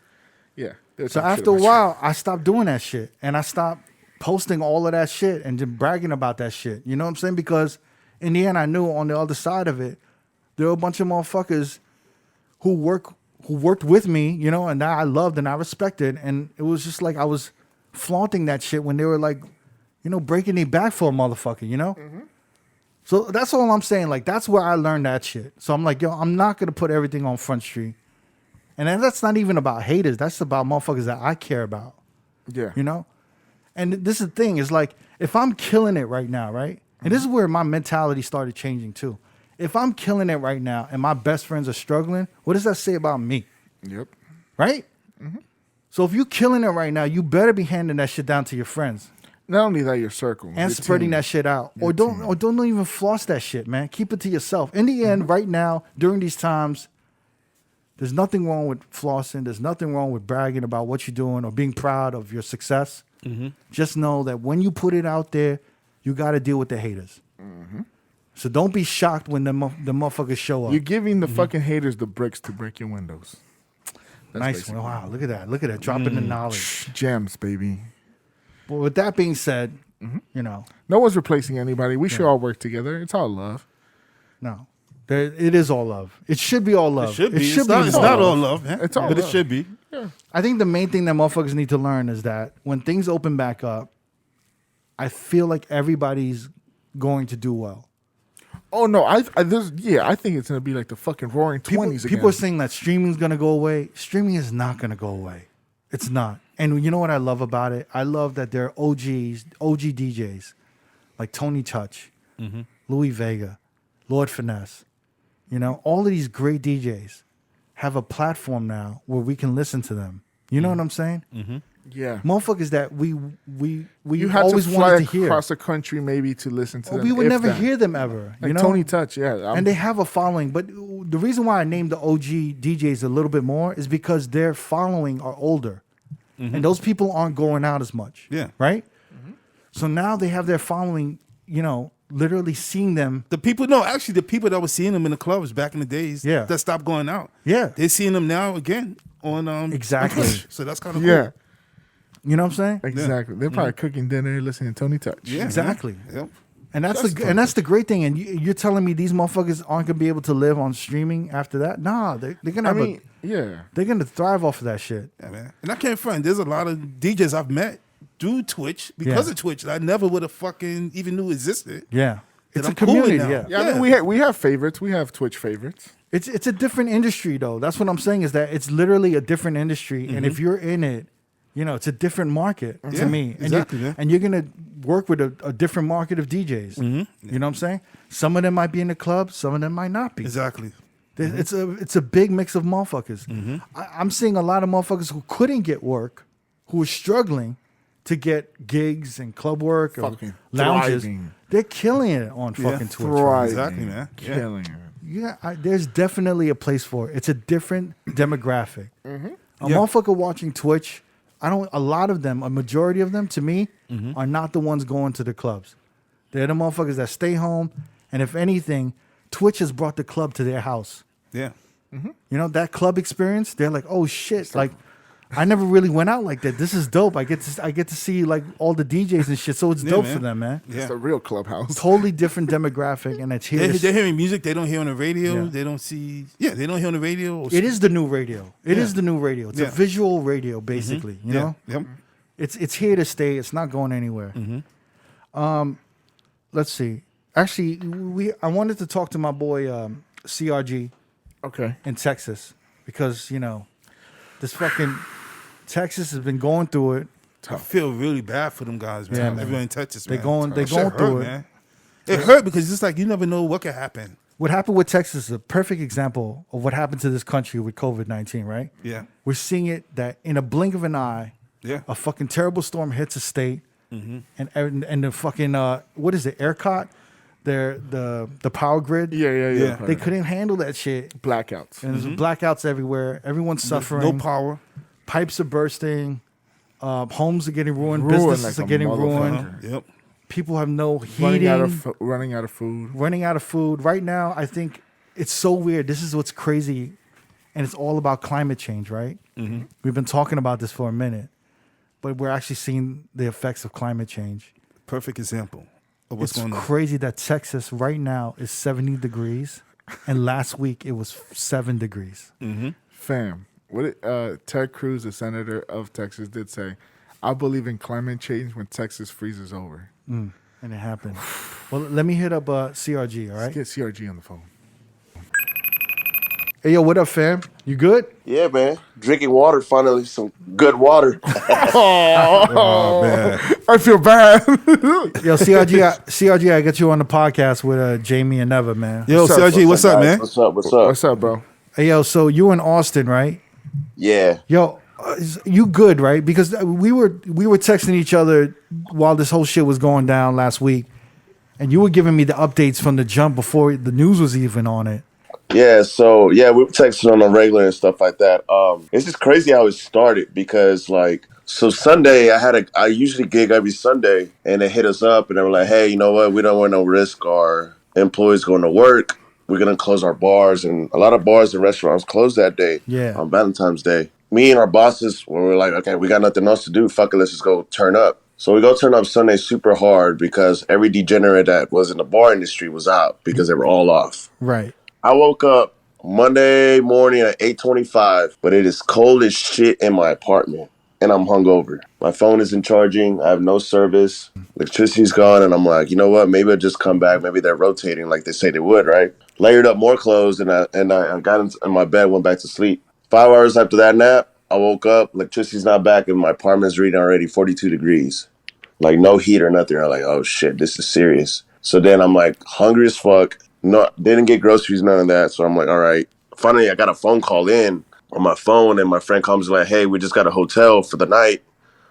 Yeah. they were So talking shit after a about you. while, I stopped doing that shit. And I stopped posting all of that shit and just bragging about that shit. You know what I'm saying? Because in the end, I knew on the other side of it, there were a bunch of motherfuckers who worked with me, you know, and that I loved and I respected. And it was just like I was flaunting that shit when they were like, you know, breaking their back for a motherfucker, you know? So that's all I'm saying. Like, that's where I learned that shit. So I'm like, yo, I'm not going to put everything on Front Street. And then that's not even about haters. That's about motherfuckers that I care about, Yeah. you know? And this is the thing. Is like, if I'm killing it right now, right? And this is where my mentality started changing too. If I'm killing it right now and my best friends are struggling, what does that say about me? Yep. Right? So if you're killing it right now, you better be handing that shit down to your friends Not only that, your circle. and your spreading team. that shit out. Or don't even floss that shit, man. Keep it to yourself. In the end, right now, during these times, there's nothing wrong with flossing. There's nothing wrong with bragging about what you're doing or being proud of your success. Just know that when you put it out there, you got to deal with the haters. So don't be shocked when the motherfuckers show up. You're giving the fucking haters the bricks to break your windows. That's Nice basically one. Wow, look at that. Look at that. Dropping the knowledge. gems, baby. But with that being said, you know, No one's replacing anybody. We should all work together. It's all love. no. It is all love. It should be all love. It should be. It should It's be not all all love. love, man. It's all but love. it should be. I think the main thing that motherfuckers need to learn is that when things open back up, I feel like everybody's going to do well. Oh no, I think it's gonna be like the fucking Roaring People, 20s again. people are saying that streaming's gonna go away. Streaming is not gonna go away. It's not. And you know what I love about it? I love that there are OG DJs like Tony Touch, Louis Vega, Lord Finesse. You know, all of these great DJs have a platform now where we can listen to them. You know what I'm saying? yeah. Motherfuckers that we You had always to fly wanted to hear. across the country maybe to listen to them. We would if never that. hear them ever. Like you know? Tony Touch, yeah. And they have a following. But the reason why I named the OG DJs a little bit more is because their following are older. And those people aren't going out as much. Yeah. Right? So now they have their following, you know, literally seeing them. The people that were seeing them in the clubs back in the days, Yeah. that stopped going out. Yeah. They're seeing them now again on Exactly. on Twitch. So that's kind of yeah, cool. You know what I'm saying? exactly. They're probably cooking dinner, listening to Tony Touch. Yeah, Exactly. Yep. And that's the great thing. And you're telling me these motherfuckers aren't gonna be able to live on streaming after that? Nah, they're gonna they're gonna thrive off of that shit. Yeah, man. And I can't front. There's a lot of DJs I've met through Twitch because of Twitch that I never would have fucking even knew existed. Yeah, it's I'm a cool with community. now. Yeah, I mean, we have favorites. We have Twitch favorites. it's a different industry though. That's what I'm saying is that it's literally a different industry, and if you're in it, you know, it's a different market to me. And exactly, man. and you're gonna work with a different market of DJs. You know what I'm saying? Some of them might be in the club, some of them might not be. Exactly. It's a big mix of motherfuckers. I'm seeing a lot of motherfuckers who couldn't get work, who are struggling to get gigs and club work or Fucking lounges. thriving. They're killing it on fucking Twitch. Right? Thriving. Exactly, man. Yeah. Killing it. Yeah, there's definitely a place for it. It's a different demographic. A motherfucker watching Twitch, a lot of them, a majority of them, to me, are not the ones going to the clubs. They're the motherfuckers that stay home, and if anything, Twitch has brought the club to their house. Yeah. You know, that club experience, they're like, oh shit, like I never really went out like that. This is dope. I get to see like all the DJs and shit. So it's dope man. for them, man. Yeah. It's a real clubhouse. Totally different demographic, and it's here. They're hearing music they don't hear on the radio. Yeah. They don't see. Yeah, they don't hear on the radio. It is the new radio. It is Yeah. the new radio. It's a Yeah. visual radio, basically. You know, Yep. it's here to stay. It's not going anywhere. Let's see. Actually, I wanted to talk to my boy CRG Okay. in Texas because you know this fucking Texas has been going through it. I feel really bad for them guys, man. Yeah, man. Everyone in Texas, They're man. going That shit through hurt, it. man. It hurt because it's like you never know what could happen. What happened with Texas is a perfect example of what happened to this country with COVID-19, right? Yeah. We're seeing it that in a blink of an eye, Yeah. a fucking terrible storm hits a state, and the fucking what is it, ERCOT, the power grid, Yeah. they couldn't handle that shit, Blackouts. and there's blackouts everywhere. Everyone's suffering. No power. Pipes are bursting. Homes are getting ruined. Ruined Businesses like are a getting motherfucker. ruined. Yep. People have no heating. Running out of food. Running out of food. Right now, I think it's so weird. This is what's crazy, and it's all about climate change, right? We've been talking about this for a minute, but we're actually seeing the effects of climate change. Perfect example of what's It's going on. crazy that Texas right now is 70 degrees, and last week it was 7 degrees. Fam. Ted Cruz, the senator of Texas, did say, I believe in climate change when Texas freezes over. And it happened. Well, let me hit up CRG, all right? Let's get CRG on the phone. Hey, yo, what up, fam? You good? Yeah, man. Drinking water, finally, some good water. Oh, man. I feel bad. Yo, CRG, I got you on the podcast with Jamie and Neva, man. Yo, What's up? CRG, what's up, man? What's up? What's up? What's up, bro? Hey, yo, so you in Austin, right? Yeah. Yo, you good, right? Because we were texting each other while this whole shit was going down last week, and you were giving me the updates from the jump before the news was even on it. Yeah, so yeah, we were texting on a regular and stuff like that. It's just crazy how it started because so Sunday I usually gig every Sunday and they hit us up and they were like, hey, you know what? We don't want no risk our employees going to work. We're going to close our bars, and a lot of bars and restaurants closed that day on Valentine's Day. Me and our bosses were like, okay, we got nothing else to do. Fuck it, let's just go turn up. So we go turn up Sunday super hard because every degenerate that was in the bar industry was out because they were all off. Right. I woke up Monday morning at 8:25, but it is cold as shit in my apartment, and I'm hungover. My phone isn't charging. I have no service. Electricity's gone, and I'm like, you know what? Maybe I'll just come back. Maybe they're rotating like they say they would, right? Layered up more clothes, and I got in my bed, went back to sleep. 5 hours after that nap, I woke up. Electricity's not back, and my apartment's reading already 42 degrees. Like, no heat or nothing. I'm like, oh, shit, this is serious. So then I'm like, hungry as fuck. No, didn't get groceries, none of that. So I'm like, all right. Finally, I got a phone call in on my phone, and my friend comes like, hey, we just got a hotel for the night.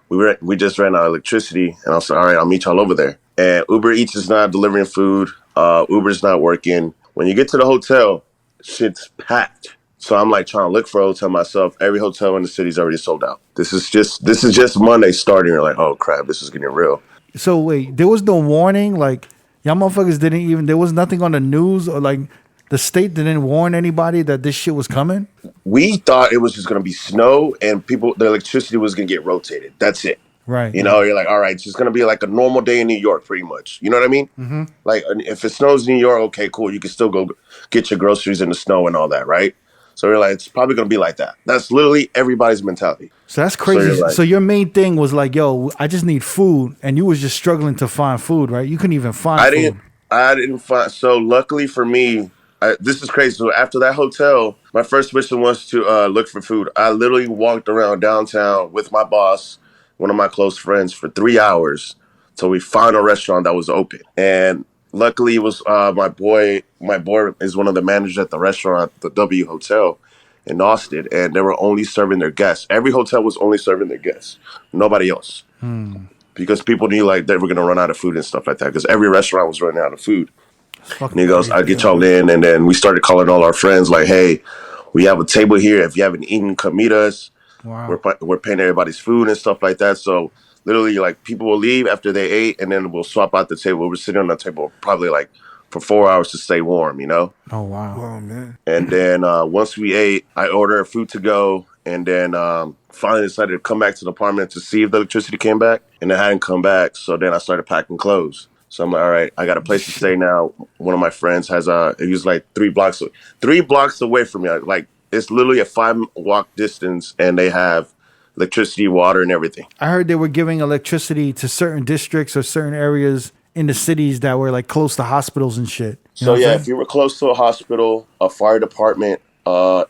We just ran out of electricity. And I was like, all right, I'll meet y'all over there. And Uber Eats is not delivering food. Uber's not working. When you get to the hotel, shit's packed. So I'm like trying to look for a hotel myself. Every hotel in the city's already sold out. This is just Monday starting. You're like, oh crap, this is getting real. So wait, there was no warning? Like, y'all motherfuckers there was nothing on the news, or like the state didn't warn anybody that this shit was coming? We thought it was just going to be snow and the electricity was going to get rotated. That's it. Right. You know, you're like, all right, it's just gonna be like a normal day in New York, pretty much. You know what I mean? Mm-hmm. Like, if it snows in New York, okay, cool. You can still go get your groceries in the snow and all that, right? So you're like, it's probably gonna be like that. That's literally everybody's mentality. So that's So you're crazy. like, So your main thing was like, yo, I just need food, and you was just struggling to find food, right? You couldn't even find I food. didn't. I didn't find. So luckily for me, this is crazy. So after that hotel, my first mission was to look for food. I literally walked around downtown with my boss, one of my close friends, for 3 hours till we found a restaurant that was open. And luckily, it was my boy. My boy is one of the managers at the restaurant, the W Hotel in Austin, and they were only serving their guests. Every hotel was only serving their guests, nobody else. Because people knew like they were gonna run out of food and stuff like that. Because every restaurant was running out of food. It's And fucking he goes, "I'll crazy. get y'all in." And then we started calling all our friends like, "Hey, we have a table here. If you haven't eaten, come meet us. Wow. We're paying everybody's food and stuff like that." So literally, like people will leave after they ate, and then we'll swap out the table. We're sitting on the table probably like for 4 hours to stay warm, you know. Oh wow. Oh man. And then once we ate, I ordered food to go, and then finally decided to come back to the apartment to see if the electricity came back, and it hadn't come back. So then I started packing clothes. So I'm like, all right, I got a place to stay now. One of my friends has he was like 3 blocks away from me. Like it's literally a 5 walk distance, and they have electricity, water, and everything. I heard they were giving electricity to certain districts or certain areas in the cities that were like close to hospitals and shit. You know So what I'm yeah, saying? if you were close to a hospital, a fire department,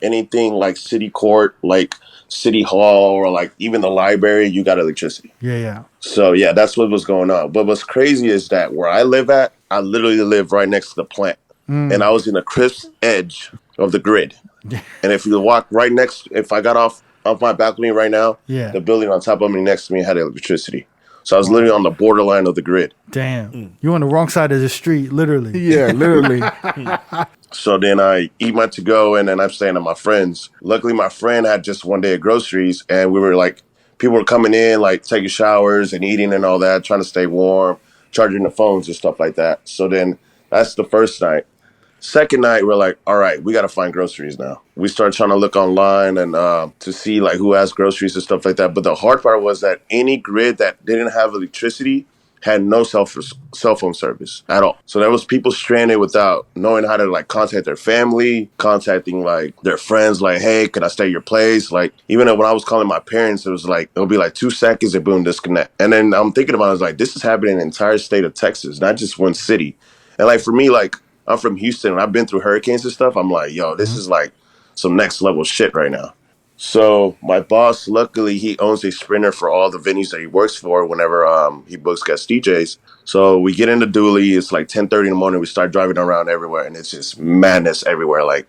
anything like city court, like city hall, or like even the library, you got electricity. Yeah, yeah. So yeah, that's what was going on. But what's crazy is that where I live at, I literally live right next to the plant, and I was in the crisp edge of the grid. And if you walk right next, if I got off my balcony right now, Yeah. the building on top of me next to me had electricity. So I was literally on the borderline of the grid. Damn. You on the wrong side of the street, literally. Yeah, literally. So then I eat my to go, and then I'm staying at my friend's. Luckily, my friend had just one day of groceries, and we were like, people were coming in, like taking showers and eating and all that, trying to stay warm, charging the phones and stuff like that. So then that's the first night. Second night, we're like, all right, we got to find groceries now. We started trying to look online and to see like who has groceries and stuff like that. But the hard part was that any grid that didn't have electricity had no cell phone service at all. So there was people stranded without knowing how to like contact their family, contacting like their friends, like, hey, can I stay at your place? Like even when I was calling my parents, it was like, it'll be like 2 seconds and boom, disconnect. And then I'm thinking about it, I was like, this is happening in the entire state of Texas, not just one city. And like for me, like I'm from Houston and I've been through hurricanes and stuff. I'm like, yo, this is like some next level shit right now. So my boss, luckily, he owns a Sprinter for all the venues that he works for whenever he books guest DJs. So we get into Dooley. It's like 10:30 in the morning. We start driving around everywhere, and it's just madness everywhere. Like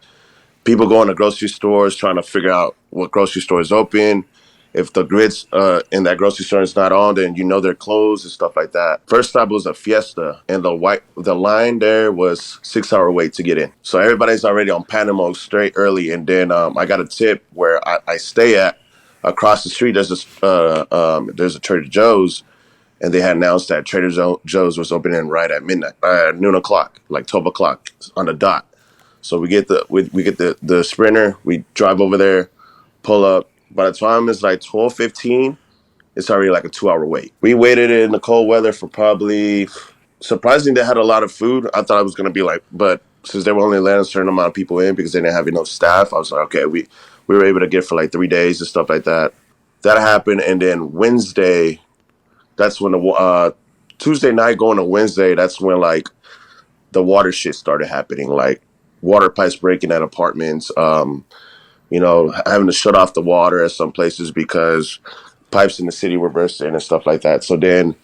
people going to grocery stores trying to figure out what grocery store is open. If the grids in that grocery store is not on, then you know they're closed and stuff like that. First stop was a Fiesta, and the line there was 6 hour wait to get in. So everybody's already on Panama straight early, and then I got a tip where I stay at across the street. There's a Trader Joe's, and they had announced that Trader Joe's was opening right at midnight, noon o'clock, like 12 o'clock on the dot. So we get the Sprinter, we drive over there, pull up. By the time it's like 12:15, it's already like a 2 hour wait. We waited in the cold weather for probably, surprisingly, they had a lot of food. I thought it was going to be like, but since they were only letting a certain amount of people in because they didn't have enough staff, I was like, okay, we were able to get for like 3 days and stuff like that. That happened. And then Wednesday, that's when Tuesday night going to Wednesday, that's when like the water shit started happening. Like water pipes breaking at apartments, having to shut off the water at some places because pipes in the city were bursting and stuff like that. So then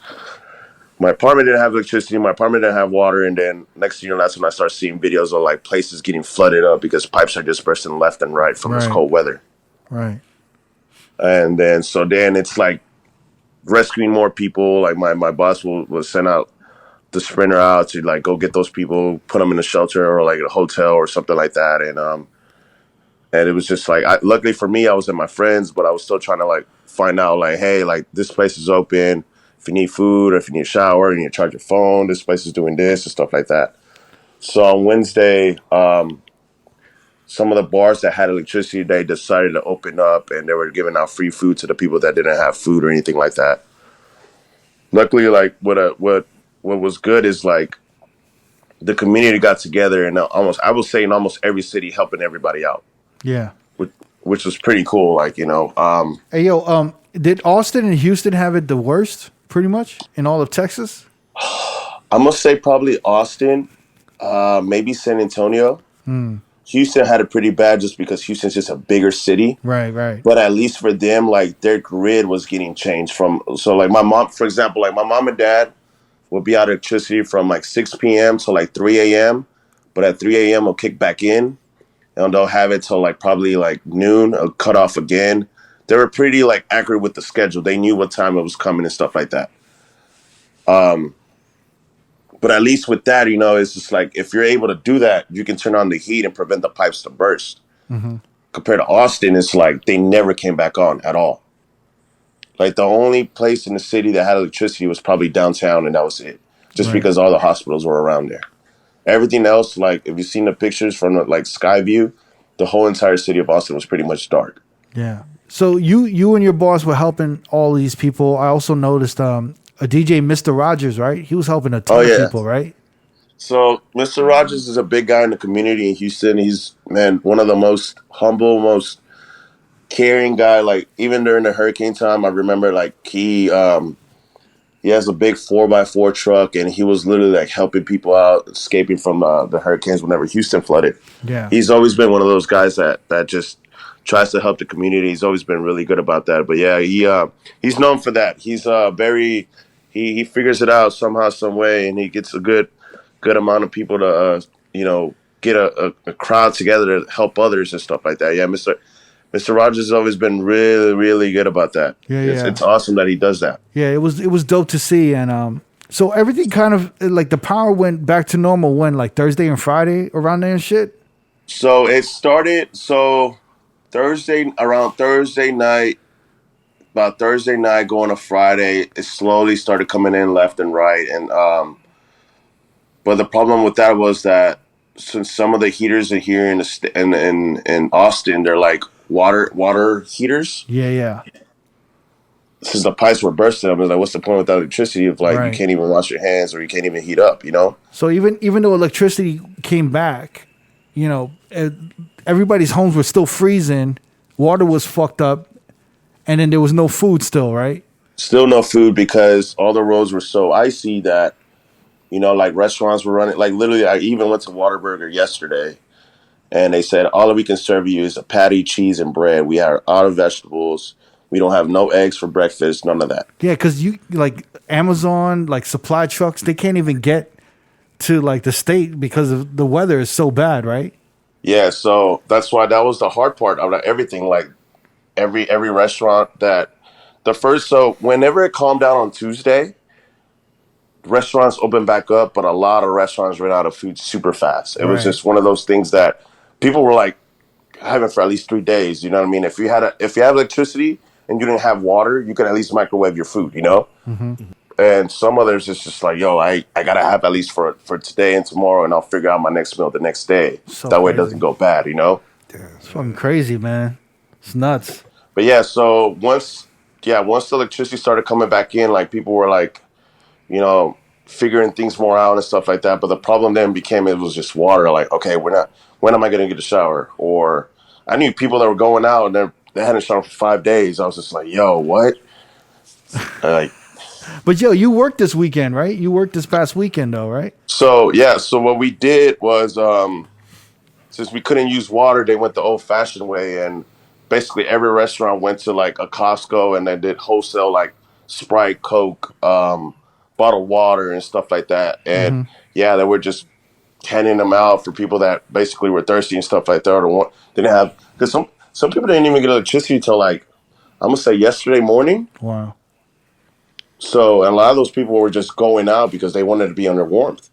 my apartment didn't have electricity, my apartment didn't have water, and then next thing you know, that's when I start seeing videos of like places getting flooded up because pipes are just bursting left and right from this Right. cold weather. Right. And then it's like rescuing more people. Like my boss will send out the Sprinter out to like go get those people, put them in a shelter or like a hotel or something like that. And it was just like, luckily for me, I was at my friend's, but I was still trying to like find out like, hey, like this place is open. If you need food or if you need a shower, you need to charge your phone. This place is doing this and stuff like that. So on Wednesday, some of the bars that had electricity, they decided to open up and they were giving out free food to the people that didn't have food or anything like that. Luckily, like what was good is like the community got together and almost I would say in almost every city helping everybody out, Yeah. which, which was pretty cool. Like Hey yo, did Austin and Houston have it the worst, pretty much, in all of Texas? I must say probably Austin, maybe San Antonio. Houston had it pretty bad just because Houston's just a bigger city. Right, right. But at least for them, like their grid was getting changed from. So like my mom, for example, like my mom and dad would be out of electricity from like 6 p.m. to like 3 a.m. But at 3 a.m. will kick back in, and they'll have it till like probably like noon. It'll cut off again. They were pretty like accurate with the schedule. They knew what time it was coming and stuff like that. But at least with that, it's just like if you're able to do that, you can turn on the heat and prevent the pipes to burst. Compared to Austin, it's like they never came back on at all. Like the only place in the city that had electricity was probably downtown, and that was it. Just because all the hospitals were around there. Everything else, like if you've seen the pictures from like Skyview, the whole entire city of Austin was pretty much dark. Yeah. So you and your boss were helping all these people. I also noticed a DJ, Mr. Rogers, right? He was helping a ton of people, right? So Mr. Rogers is a big guy in the community in Houston. He's one of the most humble, most caring guy. Like even during the hurricane time, I remember like he has a big 4x4 truck, and he was literally like helping people out, escaping from the hurricanes whenever Houston flooded. Yeah. He's always been one of those guys that just tries to help the community. He's always been really good about that. But yeah, he's known for that. He's very he figures it out somehow, some way, and he gets a good amount of people to get a crowd together to help others and stuff like that. Yeah, Mr. Rogers has always been really, really good about that. Yeah, it's awesome that he does that. Yeah, it was dope to see, and so everything kind of like the power went back to normal when like Thursday and Friday around there and shit. So it started around Thursday night, about Thursday night going to Friday. It slowly started coming in left and right, and but the problem with that was that since some of the heaters are here in Austin, they're like water heaters. Yeah. Since the pipes were bursting, I was like, what's the point without electricity if like you can't even wash your hands or you can't even heat up, So even though electricity came back, everybody's homes were still freezing, water was fucked up, and then there was no food still, right? Still no food because all the roads were so icy that, like restaurants were running. Like literally, I even went to Whataburger yesterday, and they said, all we can serve you is a patty, cheese, and bread. We are out of vegetables. We don't have no eggs for breakfast, none of that. Yeah, because you like Amazon, like supply trucks, they can't even get to like the state because of the weather is so bad, right? Yeah, so that's why that was the hard part of everything. Like every restaurant so whenever it calmed down on Tuesday, restaurants opened back up, but a lot of restaurants ran out of food super fast. It was just one of those things that people were like having for at least 3 days. You know what I mean? If you have electricity and you didn't have water, you could at least microwave your food. And some others, it's just like, yo, I gotta have at least for today and tomorrow, and I'll figure out my next meal the next day. So that way it crazy. doesn't go bad. It's fucking crazy, man. It's nuts. But yeah, so once the electricity started coming back in, like people were like, figuring things more out and stuff like that. But the problem then became it was just water. Like, okay, when am I going to get a shower? Or I knew people that were going out and they hadn't showered for 5 days. I was just like, yo, what? Like, but yo, you worked this weekend, right? You worked this past weekend though, right? So yeah, so what we did was since we couldn't use water, they went the old-fashioned way, and basically every restaurant went to like a Costco and they did wholesale like Sprite, Coke, bottled water and stuff like that. And they were just handing them out for people that basically were thirsty and stuff like that, or didn't have, because some people didn't even get electricity till like, I'm gonna say yesterday morning. Wow. So a lot of those people were just going out because they wanted to be under warmth.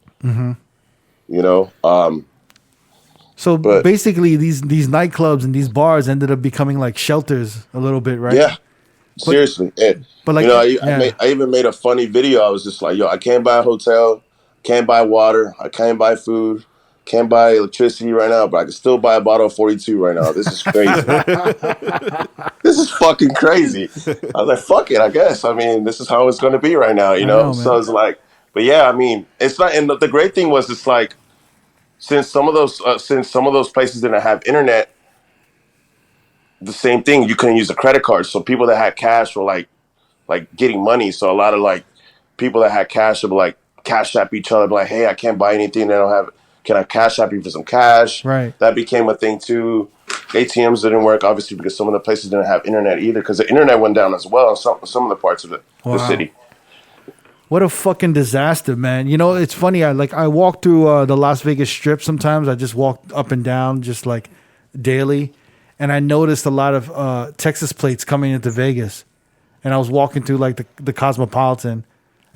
So basically these nightclubs and these bars ended up becoming like shelters a little bit, right? Yeah. Seriously. But like, I even made a funny video. I was just like, yo, I can't buy a hotel, can't buy water, I can't buy food. can't buy electricity right now, but I can still buy a bottle of 42 right now. This is crazy. This is fucking crazy. I was like, fuck it, I guess. I mean, this is how it's going to be right now, you I know? know, So man. it's like, but yeah, I mean, it's not, and the great thing was it's like, since some of those places didn't have internet, the same thing, you couldn't use a credit card. So people that had cash were like getting money. So a lot of like people that had cash would like cash app each other, be like, hey, I can't buy anything. They don't have. Can I cash app you for some cash? Right. That became a thing too. ATMs didn't work obviously because some of the places didn't have internet either because the internet went down as well in some of the parts of the Wow. city. What a fucking disaster, man. You know, it's funny. I walk through the Las Vegas Strip sometimes. I just walk up and down just like daily. And I noticed a lot of Texas plates coming into Vegas. And I was walking through like the Cosmopolitan.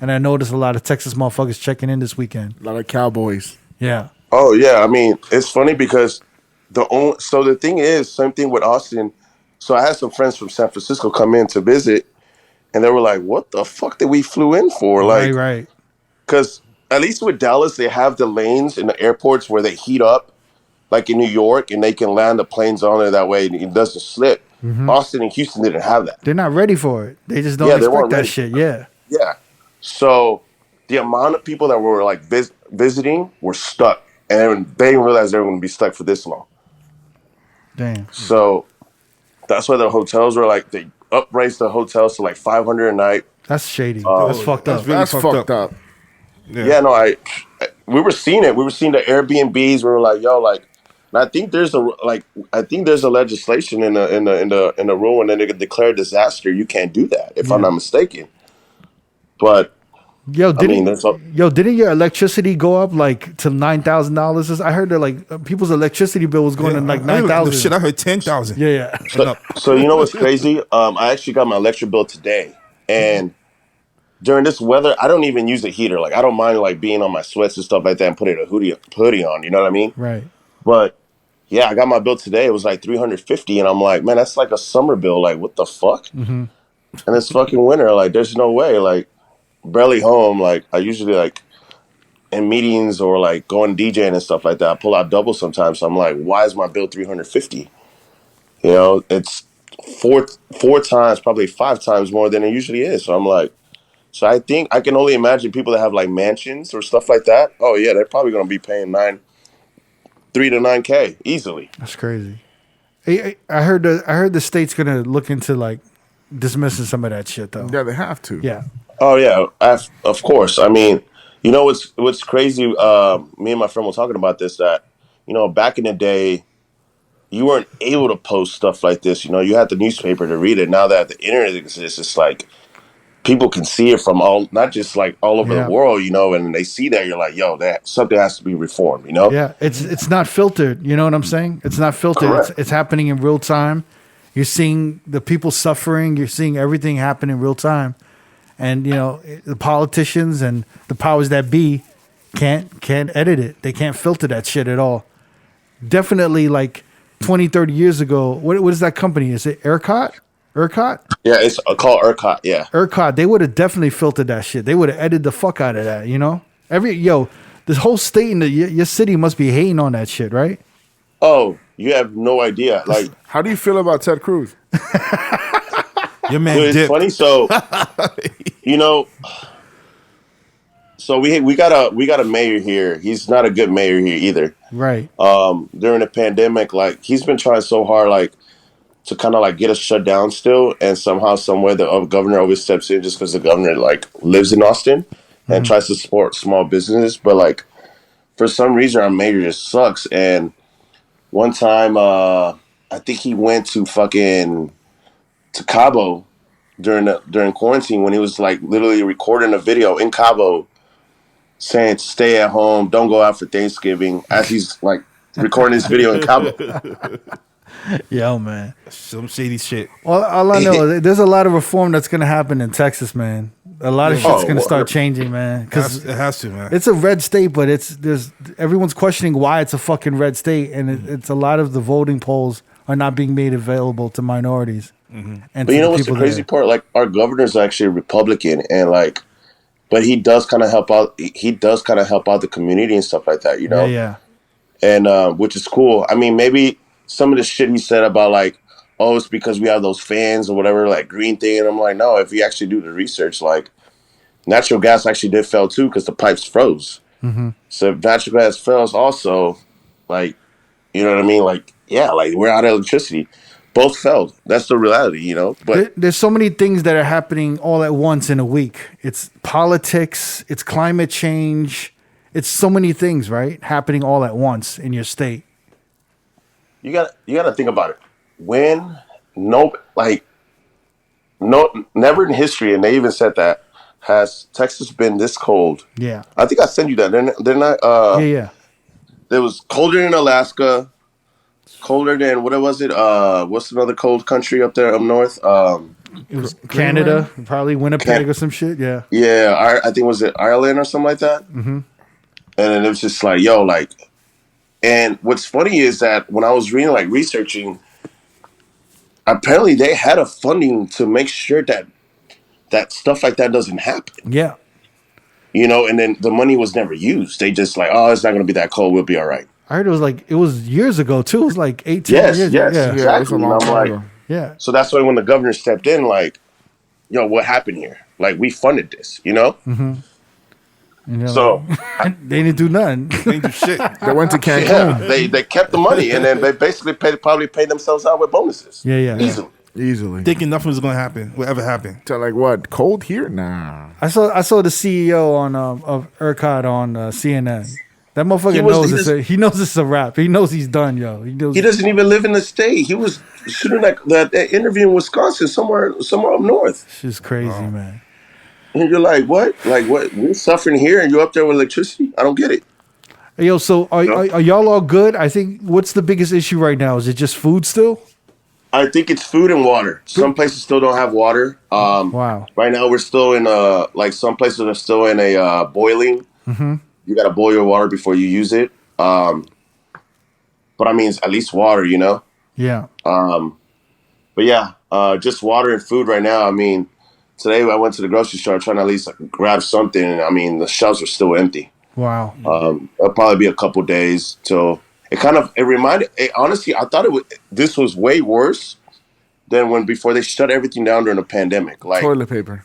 And I noticed a lot of Texas motherfuckers checking in this weekend. A lot of cowboys. Yeah. Oh yeah, I mean it's funny because the thing is same thing with Austin. So I had some friends from San Francisco come in to visit, and they were like, "What the fuck did we flew in for?" Like, Right. because at least with Dallas, they have the lanes in the airports where they heat up, like in New York, and they can land the planes on it that way and it doesn't slip. Austin and Houston didn't have that. They're not ready for it. They just don't Yeah, they expect weren't that ready. shit. Yeah. Yeah. So the amount of people that were like visiting were stuck, and they didn't realize they were going to be stuck for this long. Damn. So that's why the hotels were like they upraised the hotels to like $500 a night. That's shady. Oh, that's fucked that's up. really That's fucked up. Yeah, no, we were seeing it. We were seeing the Airbnbs. We were like, yo, like, and I think there's a legislation in the rule, and then they could declare disaster. You can't do that if I'm not mistaken. But Yo, mean, that's all- didn't your electricity go up like to $9,000? I heard that like people's electricity bill was going to like I heard, like, $9,000. Shit, I heard 10,000. Yeah. so you know what's crazy? I actually got my electric bill today, and during this weather, I don't even use a heater. Like I don't mind like being on my sweats and stuff like that and putting a hoodie on. You know what I mean? Right. But yeah, I got my bill today. It was like $350, and I'm like, man, that's like a summer bill. Like, what the fuck? Mm-hmm. And it's fucking winter. Like, there's no way. Like, barely home. Like, I usually like in meetings or like going DJing and stuff like that. I pull out double sometimes. So I'm like, why is my bill $350? You know, it's four times, probably 5 times more than it usually is. So I'm like, so I think I can only imagine people that have like mansions or stuff like that. Oh yeah, they're probably gonna be paying $3 to $9K easily. That's crazy. I heard the state's gonna look into like dismissing some of that shit though. Yeah, they have to. Yeah. Oh yeah, of course. I mean, you know what's crazy? Me and my friend were talking about this. That back in the day, you weren't able to post stuff like this. You know, you had the newspaper to read it. Now that the internet exists, it's like people can see it from not just like all over the world. You know, and they see that you're like, yo, that something has to be reformed. You know? Yeah. It's not filtered. You know what I'm saying? It's not filtered. Correct. It's happening in real time. You're seeing the people suffering. You're seeing everything happen in real time. And the politicians and the powers that be can't edit it. They can't filter that shit at all. Definitely like 20, 30 years ago. What is that company? Is it R.O.A.D? R.O.A.D? Yeah, it's called R.O.A.D. Yeah. R.O.A.D. They would have definitely filtered that shit. They would have edited the fuck out of that. This whole state in your city must be hating on that shit, right? Oh, you have no idea. Like, How do you feel about Ted Cruz? Your man dude, it's dipped. funny. So, so we got a mayor here. He's not a good mayor here either. Right. During the pandemic, like he's been trying so hard, like to kind of like get us shut down still, and somehow, somewhere, the governor always steps in just because the governor like lives in Austin and tries to support small businesses. But like for some reason, our mayor just sucks. And one time, I think he went to Cabo during quarantine when he was like literally recording a video in Cabo saying to stay at home, don't go out for Thanksgiving, as he's like recording this video in Cabo. Yo, man. Some shady shit. All I know is there's a lot of reform that's going to happen in Texas, man. A lot of shit's going to start changing, man. Because It has to, man. it's a red state, but everyone's questioning why it's a fucking red state, and it's a lot of the voting polls are not being made available to minorities. And But you know what's the people crazy part? Like our governor's actually a Republican, and like, but he does kind of help out. He does kind of help out the community and stuff like that. You know. Yeah. and which is cool. I mean, maybe some of the shit he said about like, oh, it's because we have those fans or whatever, like green thing. And I'm like, no, if you actually do the research, like natural gas actually did fail too because the pipes froze. So if natural gas fails also, like, you know what I mean? Like, yeah, like we're out of electricity. Both failed. That's the reality, you know? But There's so many things that are happening all at once in a week. It's politics, it's climate change, it's so many things, right? Happening all at once in your state. you gotta think about it. When never in history, and they even said that, has Texas been this cold. Yeah. I think I sent you that. They're not Yeah. it was colder than Alaska, colder than what was it? What's another cold country up there up north? It was Canada, probably Winnipeg or some shit. Yeah. Yeah, I think was it Ireland or something like that. And then it was just like, yo, like, and what's funny is that when I was reading, like, researching, apparently they had a funding to make sure that stuff like that doesn't happen. Yeah. You know, and then the money was never used. They just like, oh, it's not going to be that cold. We'll be all right. I heard it was years ago too. It was like 18 Yes, years. yes, Yeah. exactly. And I'm like, Yeah. so that's why when the governor stepped in, like, yo, what happened here? Like, we funded this, you know? And they're So, like, they didn't do nothing. They ain't do shit. They went to Cancun. yeah, they kept the money, and then they basically probably paid themselves out with bonuses. Yeah. Easily. Easily. Thinking nothing was gonna happen, whatever happened. To like what? Cold here? Nah. I saw the CEO on of R.O.A.D on CNN. That motherfucker he knows it's a wrap. He knows he's done, yo. He knows He doesn't even live in the state. He was shooting that interview in Wisconsin, somewhere up north. It's just crazy, man. And you're like, what? Like, what? We're suffering here, and you're up there with electricity? I don't get it. Hey, yo, so are y'all all good? I think what's the biggest issue right now? Is it just food still? I think it's food and water. Some places still don't have water. Wow. Right now, we're still in like some places are still in a boiling. You got to boil your water before you use it. But I mean, it's at least water, you know. Yeah. But yeah, just water and food right now. I mean, today I went to the grocery store trying to at least like, grab something, and I mean, the shelves are still empty. Wow. It'll probably be a couple days till it reminded. Honestly, I thought this was way worse than before they shut everything down during the pandemic. Like Toilet paper.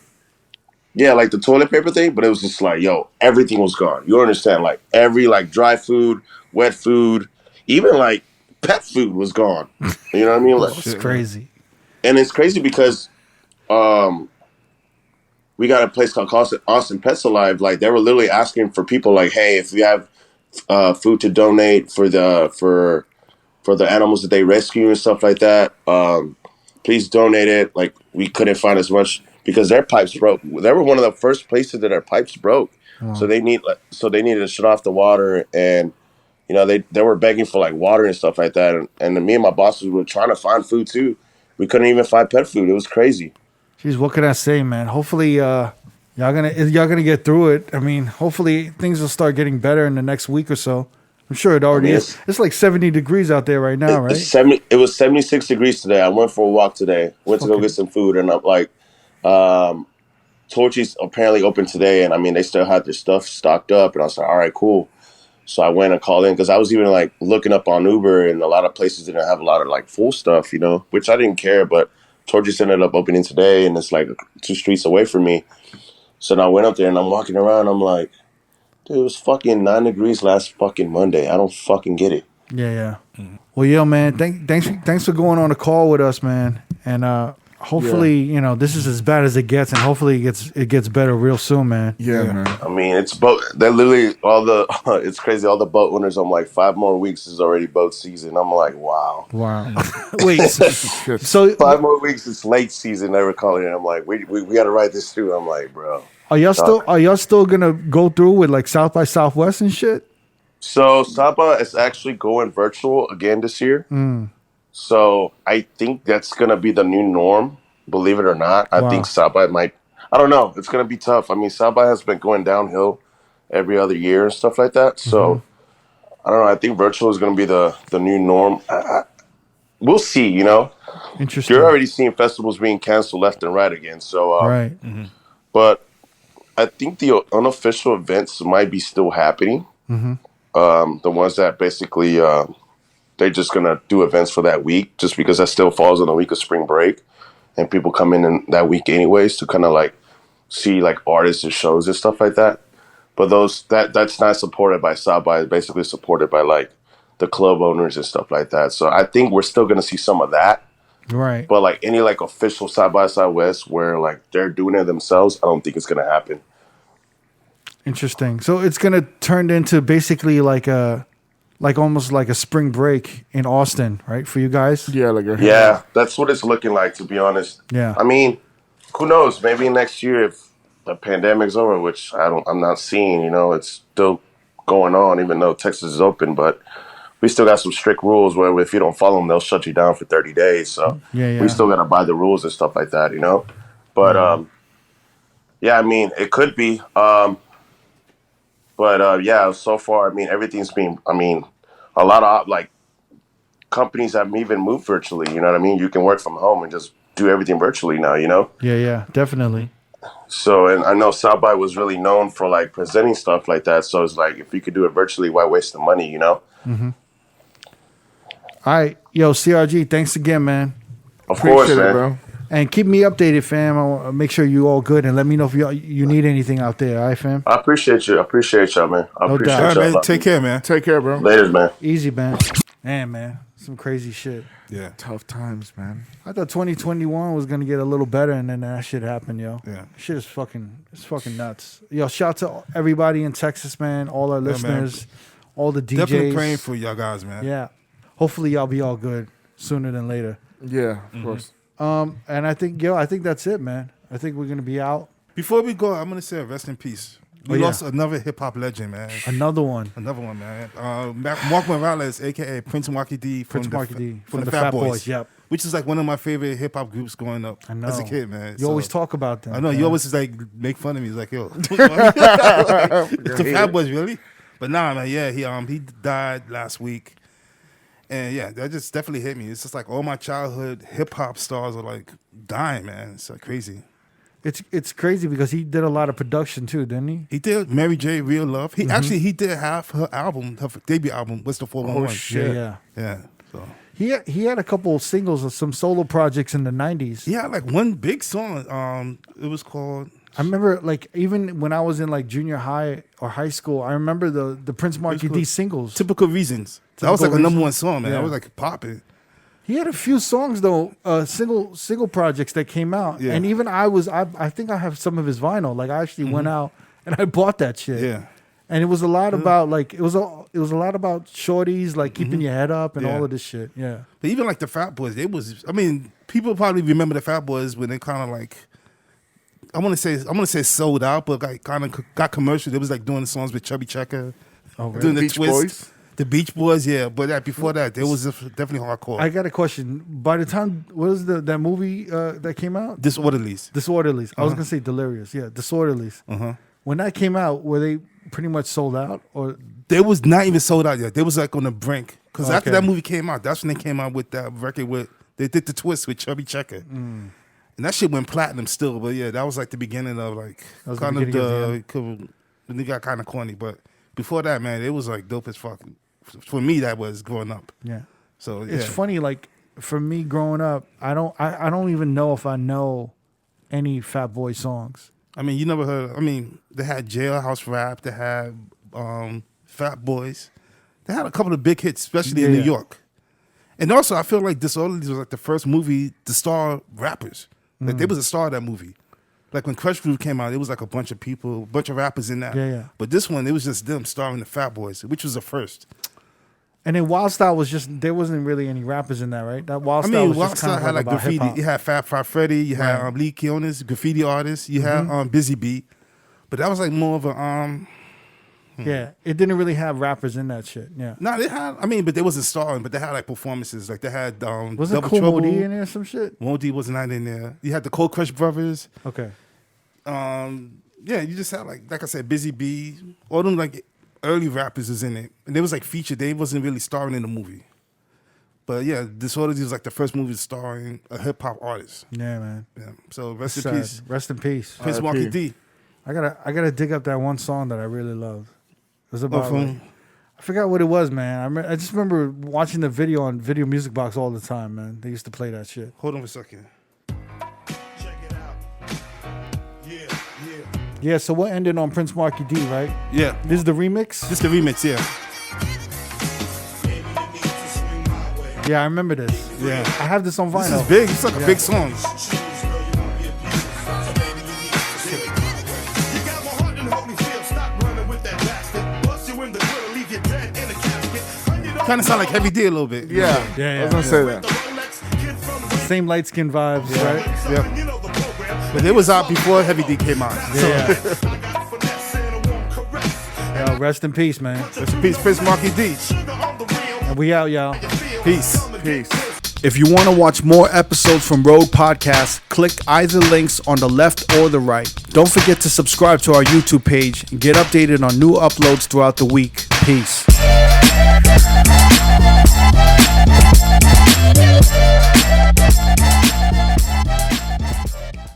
yeah, like the toilet paper thing. But it was just like, yo, everything was gone. You understand? Like every like dry food, wet food, even like pet food was gone. You know what I mean? Like, It's crazy. and it's crazy because we got a place called Austin Pets Alive. Like they were literally asking for people like, hey, if you have food to donate for the animals that they rescue and stuff like that, please donate it. Like we couldn't find as much because their pipes broke. They were one of the first places that their pipes broke. So they needed to shut off the water, and you know they were begging for like water and stuff like that. And me and my bosses were trying to find food too. We couldn't even find pet food. It was crazy. Jeez, what can I say, man? Hopefully, y'all gonna get through it. I mean, hopefully things will start getting better in the next week or so. I'm sure it already is. It's like 70 degrees out there right now, right? It was 76 degrees today. I went for a walk today. Went to go get some food, and I'm like, Torchy's apparently open today, and I mean they still had their stuff stocked up, and I was like, all right, cool. So I went and called in because I was even like looking up on Uber, and a lot of places didn't have a lot of like full stuff, you know, which I didn't care, but Torchy's ended up opening today, and it's like 2 streets away from me. So now I went up there, and I'm walking around, I'm like, dude, it was fucking 9 degrees last fucking Monday. I don't fucking get it. Yeah. Well, yo, man, thanks for going on a call with us, man. And hopefully, you know, this is as bad as it gets, and hopefully it gets better real soon, man. Yeah, man. I mean, it's boat. They're literally it's crazy. All the boat owners, I'm like, 5 more weeks is already boat season. I'm like, wow. Wait, so 5 more weeks, it's late season. They were calling it. I'm like, we got to ride this through. I'm like, bro. are y'all still gonna go through with like South by Southwest and shit? So Saba is actually going virtual again this year. So I think that's gonna be the new norm. Believe it or not, I think Saba might. I don't know. It's gonna be tough. I mean, Saba has been going downhill every other year and stuff like that. So I don't know. I think virtual is gonna be the new norm. We'll see. You know, Interesting. you're already seeing festivals being canceled left and right again. So Right. but I think the unofficial events might be still happening. The ones that basically they're just gonna do events for that week, just because that still falls on the week of spring break, and people come in that week anyways to kind of like see like artists and shows and stuff like that. But that's not supported by South by. It's basically supported by like the club owners and stuff like that. So I think we're still gonna see some of that. Right. But like any like official South by Southwest where like they're doing it themselves, I don't think it's gonna happen. Interesting. So it's gonna turn into basically like almost like a spring break in Austin, right? For you guys. Yeah, like a Yeah, that's what it's looking like, to be honest. Yeah. I mean, who knows? Maybe next year, if the pandemic's over, which I'm not seeing. You know, it's still going on, even though Texas is open. But we still got some strict rules where if you don't follow them, they'll shut you down for 30 days. So Yeah. we still got to abide the rules and stuff like that. You know, but yeah, I mean, it could be. But yeah, so far, I mean, everything's been. I mean, a lot of like companies have even moved virtually. You know what I mean? You can work from home and just do everything virtually now. You know. Yeah. Definitely. So, and I know South by was really known for like presenting stuff like that. So it's like, if you could do it virtually, why waste the money, you know? All right, yo, CRG, thanks again, man. Of course, Appreciate it, man. bro. And keep me updated, fam. I'll make sure you all good, and let me know if you need anything out there. All right, fam. I appreciate you. I appreciate y'all, man. I No appreciate doubt. All right, y'all. man. Take care, man. Take care, bro. Later, man. Easy, man. Man, some crazy shit. Yeah. Tough times, man. I thought 2021 was gonna get a little better, and then that shit happened, yo. Yeah. Shit is fucking nuts. Yo, shout to everybody in Texas, man. All our listeners, all the DJs. Definitely praying for y'all guys, man. Yeah. Hopefully, y'all be all good sooner than later. Yeah, of course. And I think that's it, man. I think we're gonna be out. Before we go, I'm gonna say rest in peace. We yeah. lost another hip hop legend, man. Another one. Another one, man. Mark Morales, aka Prince Marky D from From the Fat Boys. Yep. Which is like one of my favorite hip hop groups growing up I know. as a kid, man. You always talk about them. I know man. you always just like make fun of me. He's like, yo, the Fat Boys, really? But nah, man. Yeah, he died last week, and yeah, that just definitely hit me. It's just like all my childhood hip hop stars are like dying, man. It's like crazy. It's crazy because he did a lot of production too, didn't he? He did Mary J. Real Love. He actually he did half her album, her debut album, What's the 411. Oh, shit. Yeah. Yeah. So He had a couple of singles of some solo projects in the 90s. he had like one big song. It was called. I remember, like, even when I was in like junior high or high school, I remember the Prince Marky D singles. Typical Reasons. That was like a Typical number one Reasons. song, man. Yeah. That was like popping. He had a few songs though, single projects that came out, Yeah. and even I think I have some of his vinyl. Like I actually went out and I bought that shit. Yeah. And it was a lot about like it was a lot about shorties like keeping your head up and Yeah. all of this shit. Yeah. But even like the Fat Boys, it was. I mean, people probably remember the Fat Boys when they kind of like. I'm gonna say sold out, but like kind of got commercial. They was like doing the songs with Chubby Checker, doing the Beach twist. Boys? The Beach Boys, yeah. But before that, there was definitely hardcore. I got a question. By the time what was that movie that came out? Disorderlies. Disorderlies. I was gonna say Delirious. Yeah, Disorderlies. When that came out, were they pretty much sold out or? They was not even sold out yet. They was like on the brink. Because after Okay. that movie came out, that's when they came out with that record with they did the twist with Chubby Checker. And that shit went platinum still. But yeah, that was like the beginning of like That was the kind of beginning when it got kind of corny. But before that, man, it was like dope as fuck. For me, that was growing up. Yeah. So yeah. It's funny, like for me growing up, I don't even know if I know any Fat Boy songs. I mean, you never heard. I mean, they had Jailhouse Rap. They had Fat Boys. They had a couple of big hits, especially in New Yeah. York. And also, I feel like Disorderlies was like the first movie to star rappers. Like there was a star of that movie. Like when Crush Groove came out, it was like a bunch of people, a bunch of rappers in that. Yeah. But this one, it was just them starring the Fat Boys, which was the first. And then Wild Style was just there wasn't really any rappers in that, right? That Wild I Style mean, was Wild just kind Style of had like about graffiti. hip-hop. You had Fat Five Freddy. You had Right. Lee Kionis, graffiti artist. You had Busy Bee. But that was like more of a Yeah, it didn't really have rappers in that shit. Yeah, No, they had. I mean, but they wasn't starring. But they had like performances. Like they had wasn't Double Cool Trouble. Modi in there or some shit? Modi was not in there. You had the Cold Crush Brothers. Okay, Yeah, you just had like I said, Busy Bee. All them like early rappers is in it, and they was like featured. They wasn't really starring in the movie. But yeah, Disorderly was like the first movie starring a hip hop artist. yeah, man. Yeah. So rest in Sad. peace, Rest in peace. Prince R.I.P. Marky D. I gotta dig up that one song that I really love. It was about from- like, I forgot what it was, man. I just remember watching the video on Video Music Box all the time, man. They used to play that shit. Hold on for a second. Yeah, so what ended on Prince Marky D, right? Yeah. This is the remix? This is the remix, yeah. Yeah, I remember this. Yeah. I have this on vinyl. This is big. It's like a big song. Kind of sound like Heavy D a little bit. Yeah, Yeah, I was gonna say that. Same light skin vibes, right? Yeah. But it was out before Heavy D came out. Yeah. Yo, rest in peace, man. Rest in peace, Prince Marky D. And we out, y'all. Peace. Peace. If you want to watch more episodes from R.O.A.D Podcast, click either links on the left or the right. Don't forget to subscribe to our YouTube page and get updated on new uploads throughout the week. Peace.